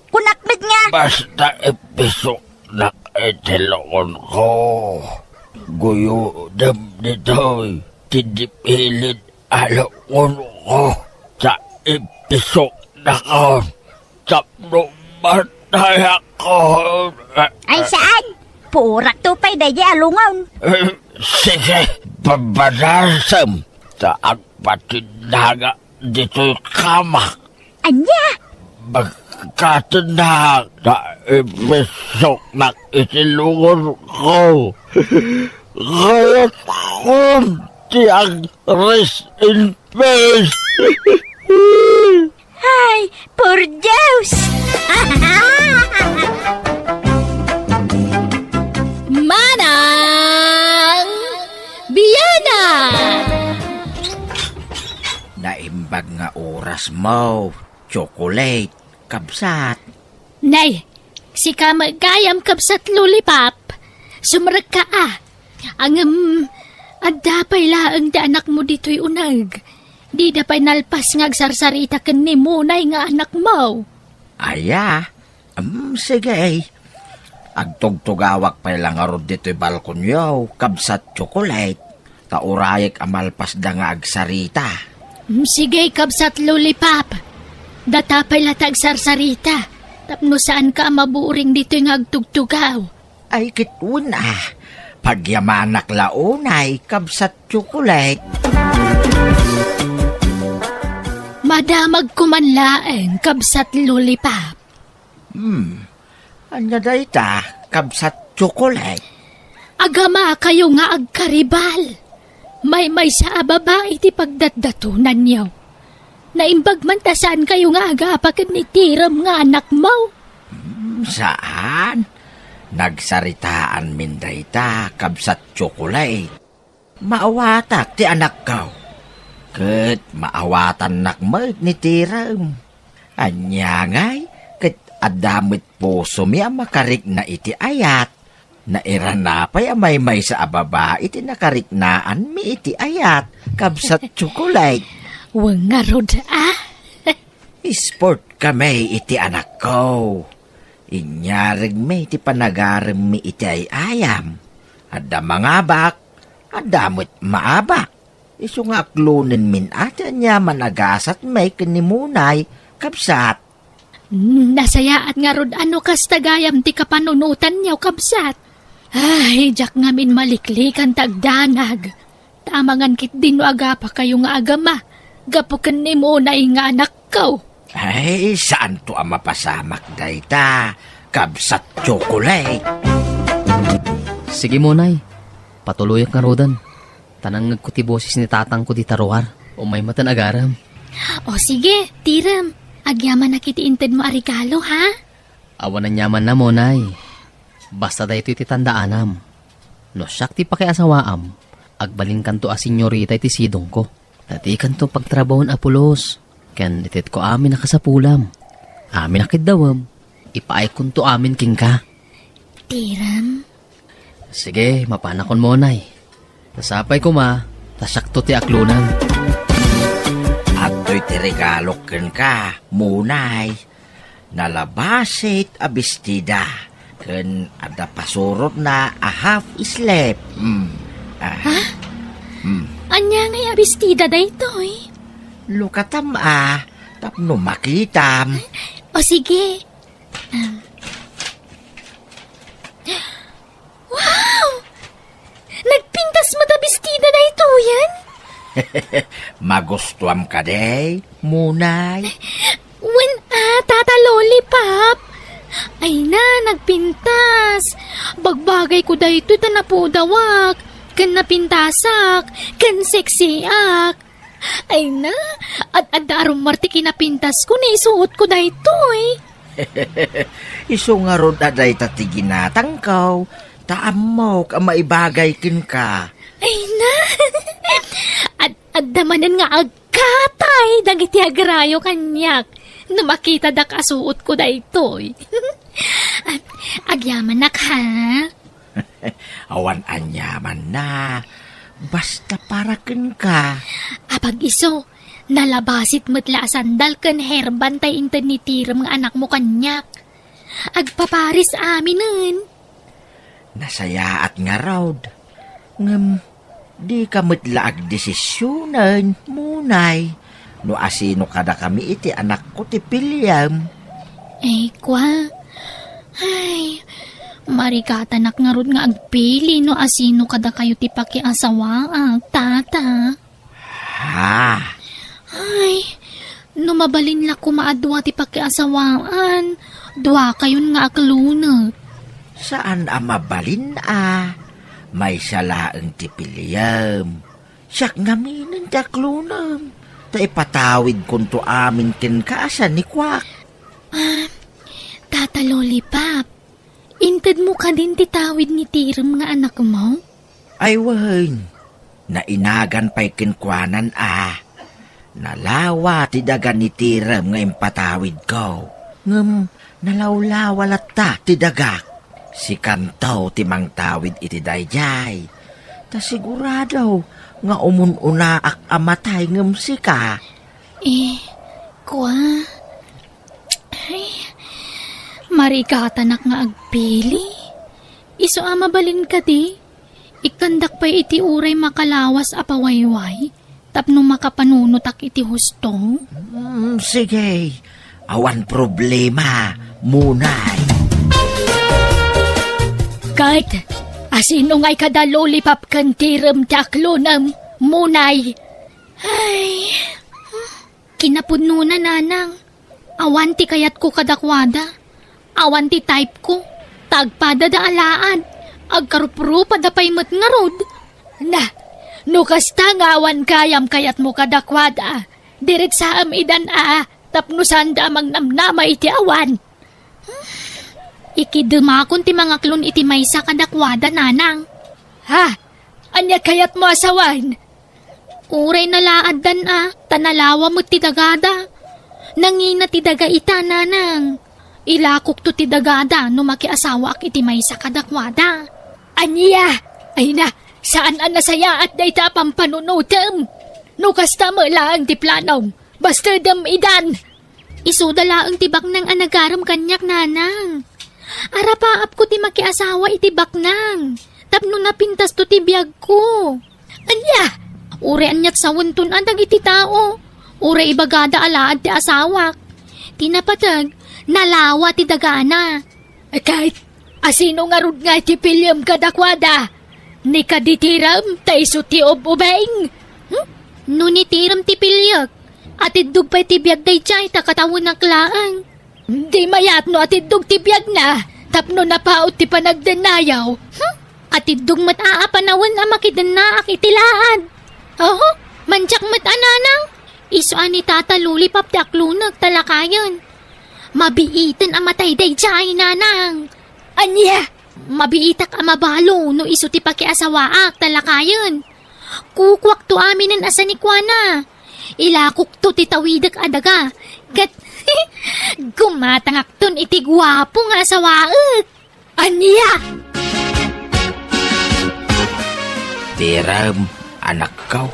Kunakmit nga. Basta ipisok na itilungon ko. Guyo dem dito'y tidipilid alungon ko sa ipisok na ko. Tapno matay ako. Ay saan? Purak tupay dahi alungaw. Sige, pabanasam sa agpatindaga dito'y kama. Anya? Magkatindag na ipisok na itilungon ko. Kaya kunti ang rest in peace. Ay, por Diyos! Manang Biyana! Naimbag nga oras mo. Chocolate. Kabsat. Nay, si ka magkayam kabsat lollipop. Sumarag ka Ang adapay laang da anak mo dito'y unag. Di dapay nalpas ngagsarsarita ken ni Munay nga anak mo. Aya. Sige. Agtugtugawak pa lang arod dito'y balkonyo. Kabsat chocolate. Taurayek amalpas da nga agsarita. Sige, kabsat lollipop. Datapay latag sarsarita. Tapno saan ka maburing dito'y ngagtugtugaw. Ay kitun Pagyamanak launay. Kabsat chocolate. Madamag kumanlaeng kabsat lollipop. Anya day ta. Kabsat chocolate. Agama kayo nga agkaribal. May sa ababa iti pagdatdatunan niyo. Naimbag man ta saan kayo nga agapakan ni Tiram nga anak mo. Saan? Nagsaritaan min day ta. Kabsat chocolate. Maawatak ti anak ko. Ket maawatan nakmet ni Tiram. Anya ngay, ket adamit puso mi makarik na iti ayat. Nairanapay amay sa ababa iti nakariknaan mi iti ayat. Kabsat chocolate. Wang nga rod Sport kami iti anak ko. Inyarig mi iti panagarim mi iti ayam. Adda mangabak, adamit maabak. Isu nga aklunin min ati niya managasat may kinimunay. Kabsat. Nasayaan nga rod ano kas tagayam ti kapanunutan niyo kabsat. Ay, jak ngamin maliklikan tagdanag. Tamangan kit din no agapa kayo nga agama. Gapukan ni Munay nga anak ko. Ay, saan to ang mapasamak dayta? Kabsat chocolate. Sige Munay, patuloy ka rodan. Tanang nagkutibosis ni tatang ko di taruar. O may matan agaram. O sige, Tiram. Agyaman na kitiinted mo arigalo, ha? Awan na nyaman na Munay. Basta da ito iti tandaanam. No siyak ti pakiasawaam, agbaling kanto a senyorita iti sidong ko. Dati kanto pagtrabawon apulos, ken itit ko amin nakasapulam. Amin nakidawam, ipaay kunto amin king ka. Tiram, Sige, mapanakon mo nay. Tasapay ko ma, tasakto ti aklunan. At to'y tirigalok ken ka, munay. Nalabasit a bestida. Ken ada pasurot na a half sleep. Anya ngay abistida daytoy. Lukatam tapno makitam. O sige. Wow! Nagpintas mo da bestida daytoyan? Magustuam ka day, munay. When tata lollipop. Ay na, nagpintas. Bagbagay ko dayto tanapudawak. Kan napintasak, kan seksiak. Ay na, at adarong marti kinapintas ko na isuot ko dayto eh. Iso nga ron aday tatiginatang kaw. Taam mo ka maibagay kin ka. Ay na, at damanan nga agkatay dagiti agrayo kanyak. Na makita da kasuot ko dayto eh. Agyaman nak ha? Awan anyaman na. Basta para kin ka. Apag iso, nalabasit matla sandal kan herban tay inten ni tiram nga anak mo kanyak. Agpaparis aminin. Nasaya at nga raw. Ngam, di ka matlaag desisyonan, munay. No asino kada kami iti anak ko ti Pilyam. Ay, kwa. Ay, marikatanak nga rod nga agpili no asino kada kayo ti pakiasawaang tata. Ha? Ay, no mabalin la kumaadwa ti pakiasawaan, dwa kayon nga aklunot. Saan mabalin May salaang ti Pilyam. Siyak ngaminan ti aklunam. Ta ipatawid kunto amin ken kaasan ni Kwak. Tata Lollipop, inted mo ka din titawid ni tiram nga anak mo? Ay wan, nainagan pa'y kinkwanan Nalawa ti daga ni tiram nga impatawid ko. Ngam, nalawlawalat ta ti dagak. Si kantaw ti mangtawid iti dayjay. Ta sigurado nga umununaak amatay ngam si ka. Kwa? Ay, marikatanak nga agpili. Iso mabalin ka di. Ikandak pa iti uray makalawas apawayway. Tapno makapanunutak iti husto. Sige, awan problema, munay. Kahit asino nga'y kada lollipop kan tiram ti aklonam, munay. Ay, kinapuno na nanang. Awan ti kayat ko kadakwada. Awan ti type ko. Tagpada da alaan. Agkarupro padapay mat nga rod. Na, no kasta nga awan kayam kayat mo kadakwada. Diret sa amidan tapno sanda mang namnama iti awan. Ikidumakon ti mga klon iti maysa kadakwada nanang. Ha? Anya kayat mo asawan? Uray nalaadan tanalawa mo ti dagada. Nangina ti daga ita nanang. Ilakok to ti dagada no makiasawa ak iti maysa kadakwada. Anya? Ay na, saan nasaya at dayta pampanunutem? No kasta mo lang ti planom. Basta dam idan. Isudala ang tibak ng anagaram kanyak nanang. Arapaap ko ti makiasawa iti baknang. Tapno napintas to ti biyag ko. Anya? Ure anyat sawunton andag iti tao. Ure ibagada alaad ti asawak. Tinapatag, nalawa ti dagana. Kahit asino nga rod nga ti Pilyam kadakwada. Ni kaditiram taiso ti obubeng. No ni tiram ti Pilyak. Atidug pa'y ti biyag day chay takatawon ng klaang. Di mayat no atidug ti biyag na. Tapno napaot ti panagdanayaw. Atidug mat aapanawan makidanaak itilaan. Oho, manjak mat ananang. Iso ani tata Lollipop ti aklunag talakayan. Mabiitan amatay day chay nanang. Anya, Mabiitak amabalo no iso ti pakiasawaak talakayon. Kukwak to aminin asa ni Kuana. Ilakok to ti tawidak adaga. Kat gumatangak ton iti gwapo nga asawaak. Anya! Tiram, anak ko.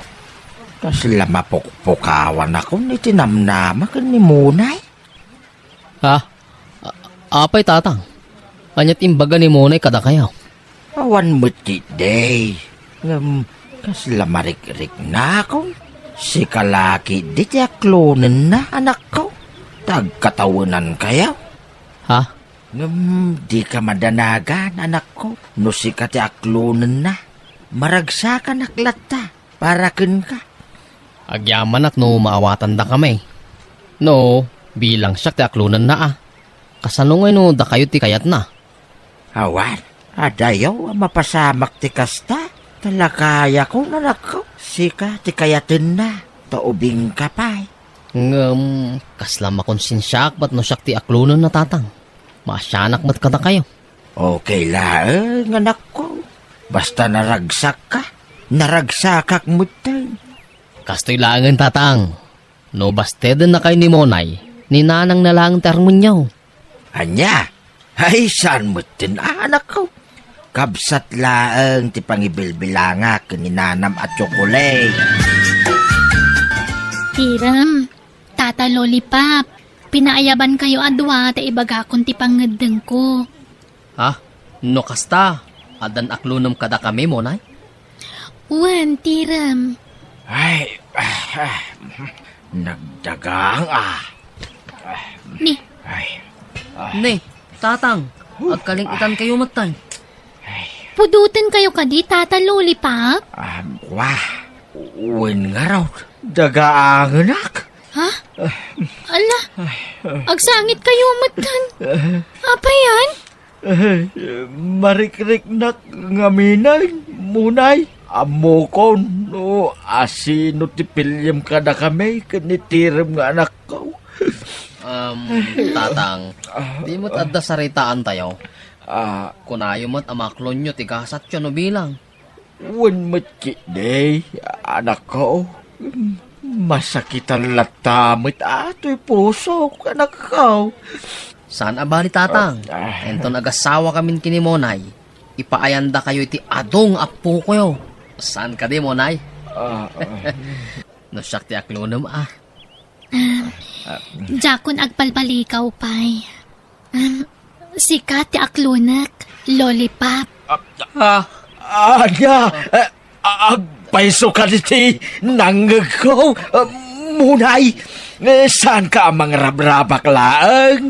Tas lamapukpukawan ako ni tinamnama ka ni Munay. Ha? Apay tatang. Anyat imbaga ni Monay kada kayo. Awan mo't ti day. Kas lamarik-rik na ako. Si kalaki di ti aklonen na anak ko. Tagkatawanan kayo. Ha? Di ka madanagan anak ko. No si ka ti aklonen na. Maragsakan aklata. Para ken ka. Agyaman ak no maawatan da kami. No, bilang siya ti aklunan na Kasanungay no da kayo ti kayat na. Awan, adayaw mapasamak ti kasta. Talakaya ko anak ko. Sika ti kayatin na. Taubing kapay. Kaslam makonsensyak ba't no siya ti aklunan na tatang. Masyanak mat kada kayo. Okay lang, anak ko. Basta naragsak ka. Naragsakak mo tayo. Kastoy langan tatang. No basteden na kayo ni Monay. Ninanang na lang termonyaw. Anya, ay saan mo tin anak ko? Kabsat laang ti pangibilbilanga kininanam at tsokolay. Tiram, Tata Lollipop, pinaayaban kayo adwa ta ibaga kun ti pangedeng ko. Ha? No kasta. Adan aklunam kada kami, Monay? Wan, Tiram. Ay, nagdagang Ni, Ay, Ne, tatang. Agkalingitan kayo matay. pudutin kayo kadi, Tata Lollipop? wah, uwin nga raw. Dagaang anak. Ha? Ala, agsangit kayo matan. Apa yan? Marikrik na ngaminay, Munay. Amo ko, no, asino ti pilyam ka na kami, kanitiram nga anak ko. Tatang, di mo't adda saritaan tayo. Kunayo mo't amaklon nyo, tigasat yun no bilang. Wan matkiday, anak ko. Masakitan latamit ato'y puso, anak ko. Saan abali tatang? Enton agasawa kamin kini Monay. Ipaayanda kayo iti adong apo koyo. Saan ka di Monay? No siyak ti aklonam Jakon agpalpalikaw pay. Sikat ti aklunak, Lollipop. Anya, agpaiso ka niti nanggag ko, Munay. Saan ka ang mga rabrabak laang?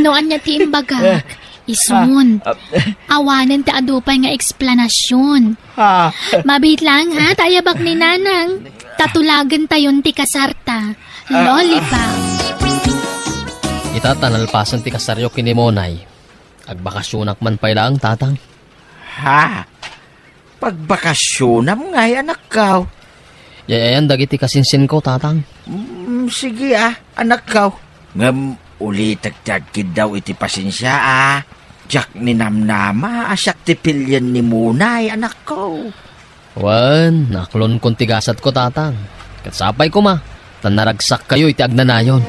Noan niya ti imbagak. Isun. Awanan ti adupay nga eksplanasyon. Mabit lang ha, tayabak ni Nanang. Tatulagan tayon ti kasarta. Lollipop. Itatanalpasan ti kasaryo kini Monay. Agbakasyonak man pay lang tatang. Ha? Pagbakasyonam ngay anak ko. Yayan dagiti kasinsin ko tatang. Sige anak ko. Ngam ulitagtagkid daw iti pasensya Jak ni namnama asyak ti pilyan ni Munay anak ko. Wan, naklon kong tigasat ko tatang. Katsapay ko ma, tanaragsak kayo iti agnanayon.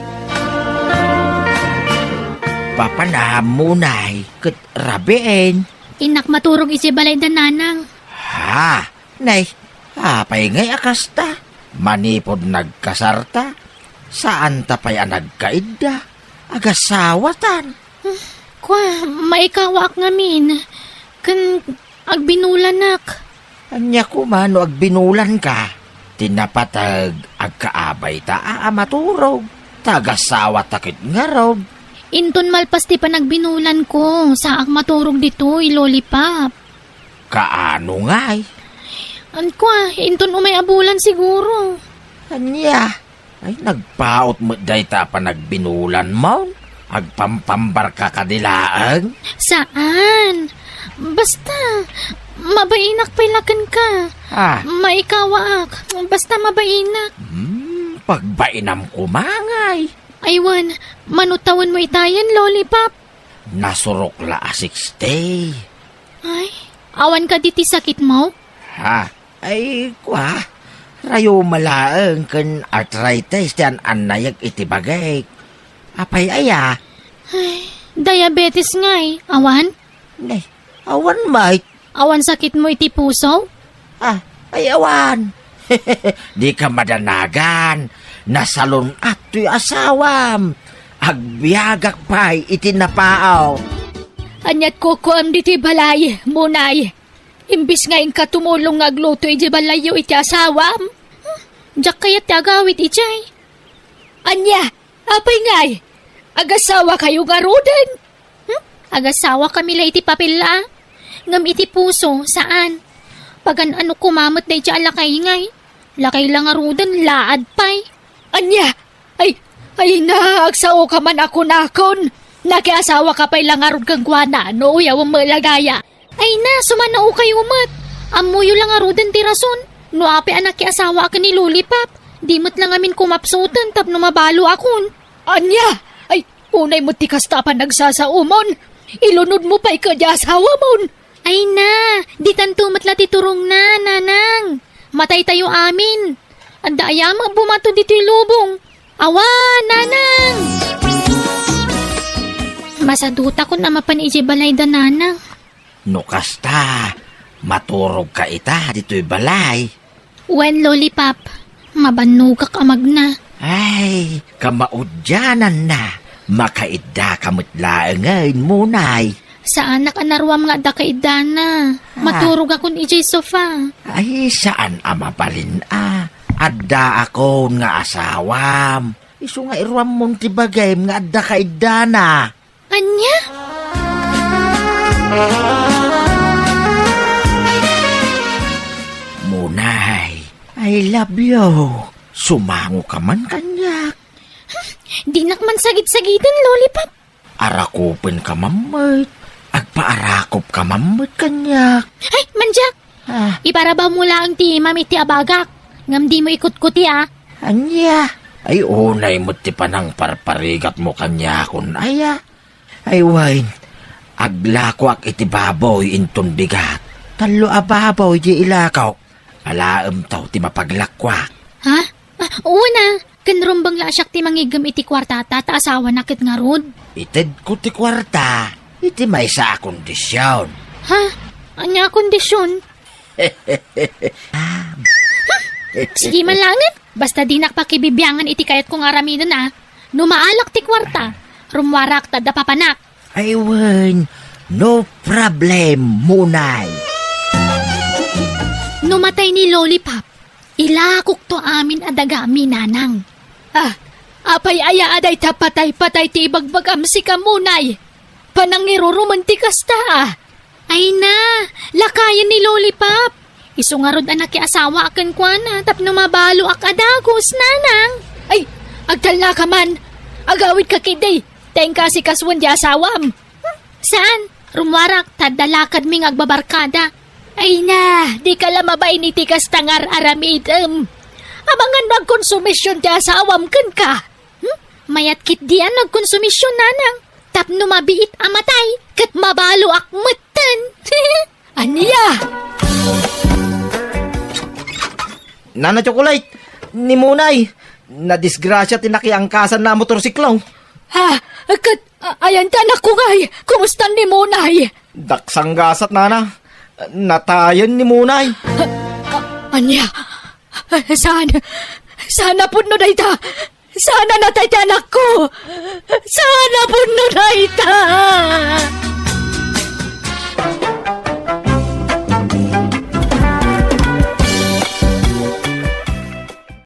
Papanaham Munay, kat rabien. Inak maturog isi balay da Nanang. Ha? Nay, apay ngay akasta. Manipod nagkasarta. Saan tapay nagkaida? Agasawatan. Kwa, maikawak ngamin. Kan agbinulanak. Anya ko man no agbinulan ka. Tinapatag agkaabay ta maturog. Tagasawa takit nga raw. Inton malpas ti panagbinulan ko. Saak maturog dito, Lollipop. Kaano ngay? Kwa, inton umay abulan siguro. Anya? Ay nagpaot mo day ta pa nagbinulan mo? Agpampambar ka kadilaan? Saan? Basta, mabainak pailakan ka. Maikawaak. Basta mabainak. Pagbainam kumangay. Aywan, manutawan mo itayan, Lollipop. Nasurok la a 60. Ay, awan ka diti sakit mo? Ha? Ay, kwa. Rayo malaeng kan arthritis yan anayag iti bagay. Apay aya. Ay, diabetes nga eh. Awan? Nay, awan mait. Awan sakit mo iti puso? Ah, ay awan. Di ka madanagan. Nasalon at to'y asawam. Agbiagak pa'y itinapaaw. Anyat ko am diti balay, munay. Imbis nga ka tumulong nga agluto iti balayo iti asawam. Diyak kayat agawit ijay. Anya, apay ngay. Agasawa kayo nga roden. Agasawa kami la iti papila. Ngam iti puso, saan? Pagan ano kumamot na iti alakay ngay. Lakay lang nga roden, laad pay. Anya, ay naagsaw ka man ako nakon. Nakiasawa ka pa'y langarod kang kuwana, no uyaw ang malagaya. Ay na, sumanao kayo mat. Amuyo langarodan ti rason. No api anak kiasawa ka ni Lulipap. Di mo't lang amin kumapsutan tapno mabalo akon. Anya, ay unay mo ti kastapan nagsasaumon. Ilunod mo pa'y kadya asawa mon. Ay na, di tanto matla ti turong na, nanang. Matay tayo amin. Anda ayama bumato dito lubong. Awa, nanang! Masaduta ko na mapaniji balay da nanang. No kasta, maturog ka ita dito'y balay. Wen Lollipop, mabanugak amag na. Ay, kamaudyanan na. Makaidda kamot laengain munay. Sa anak anarwam nga da kaidana. Maturog akong ijay sofa. Ay, saan ama palin Adda ako nga asawam. Isu nga irwam mong tibagay nga adda kaidana. Anya? Munay, I love you. Sumango ka man kanyak. Di nakman sagit-sagitan, Lollipop. Arakupin ka mamait. Agpaarakop ka mamait kanyak. Ay, manjak! Iparabaw mo lang ti mamiti abagak. Ngam di mo ikut-kuti Anya, ay unay mo ti panang parparigat mo kanya kun aya. Ay wain, aglakwak iti baboy inton bigat. Talo ababoy di ilakaw. Alaem taw ti mapaglakwak. Ha? Una, kanrumbang lasyak ti mangigam iti kwartata ta asawa nakit nga rod. Ited ko ti kwarta, iti may sa kondisyon. Ha? Anya kondisyon? Sige man langit. Basta di nakpakibibiyangan iti kayat kong aramidan Numaalak ti kwarta. Rumwarak tada papanak. Ay wen, no problem munay. Numatay ni Lollipop. Ilakok to amin adagami nanang. Apay aya aday tapatay-patay ti bagbagam si kamunay. Panangiro romantikas ta. Ay na, lakayan ni Lollipop. Isungarod anak ki asawa akan kuana tapno mabalo ak adagos nanang. Ay, agdal ka man. Agawid ka kiday. Teng kasi kaswan di asawam. Saan? Rumwarak tadalakad ming agbabarkada. Ay na, di ka lamabay ni tikas tangar aramidem. Abangan nagkonsumisyon di asawam kan ka. Mayat kit diyan nagkonsumisyon nanang. Tapno mabiit amatay kat mabalo ak matan. Aniya? Nana Chocolate, ni Munay, na-disgrasya tinakiangkasan na motorsiklo. Ha? Ayan tanak ko ngay. Kumusta ni Munay? Daksang gasat, Nana. Natayan ni Munay. Anya? Sana puno na ita. Sana natay tanak ko. Sana puno na ita.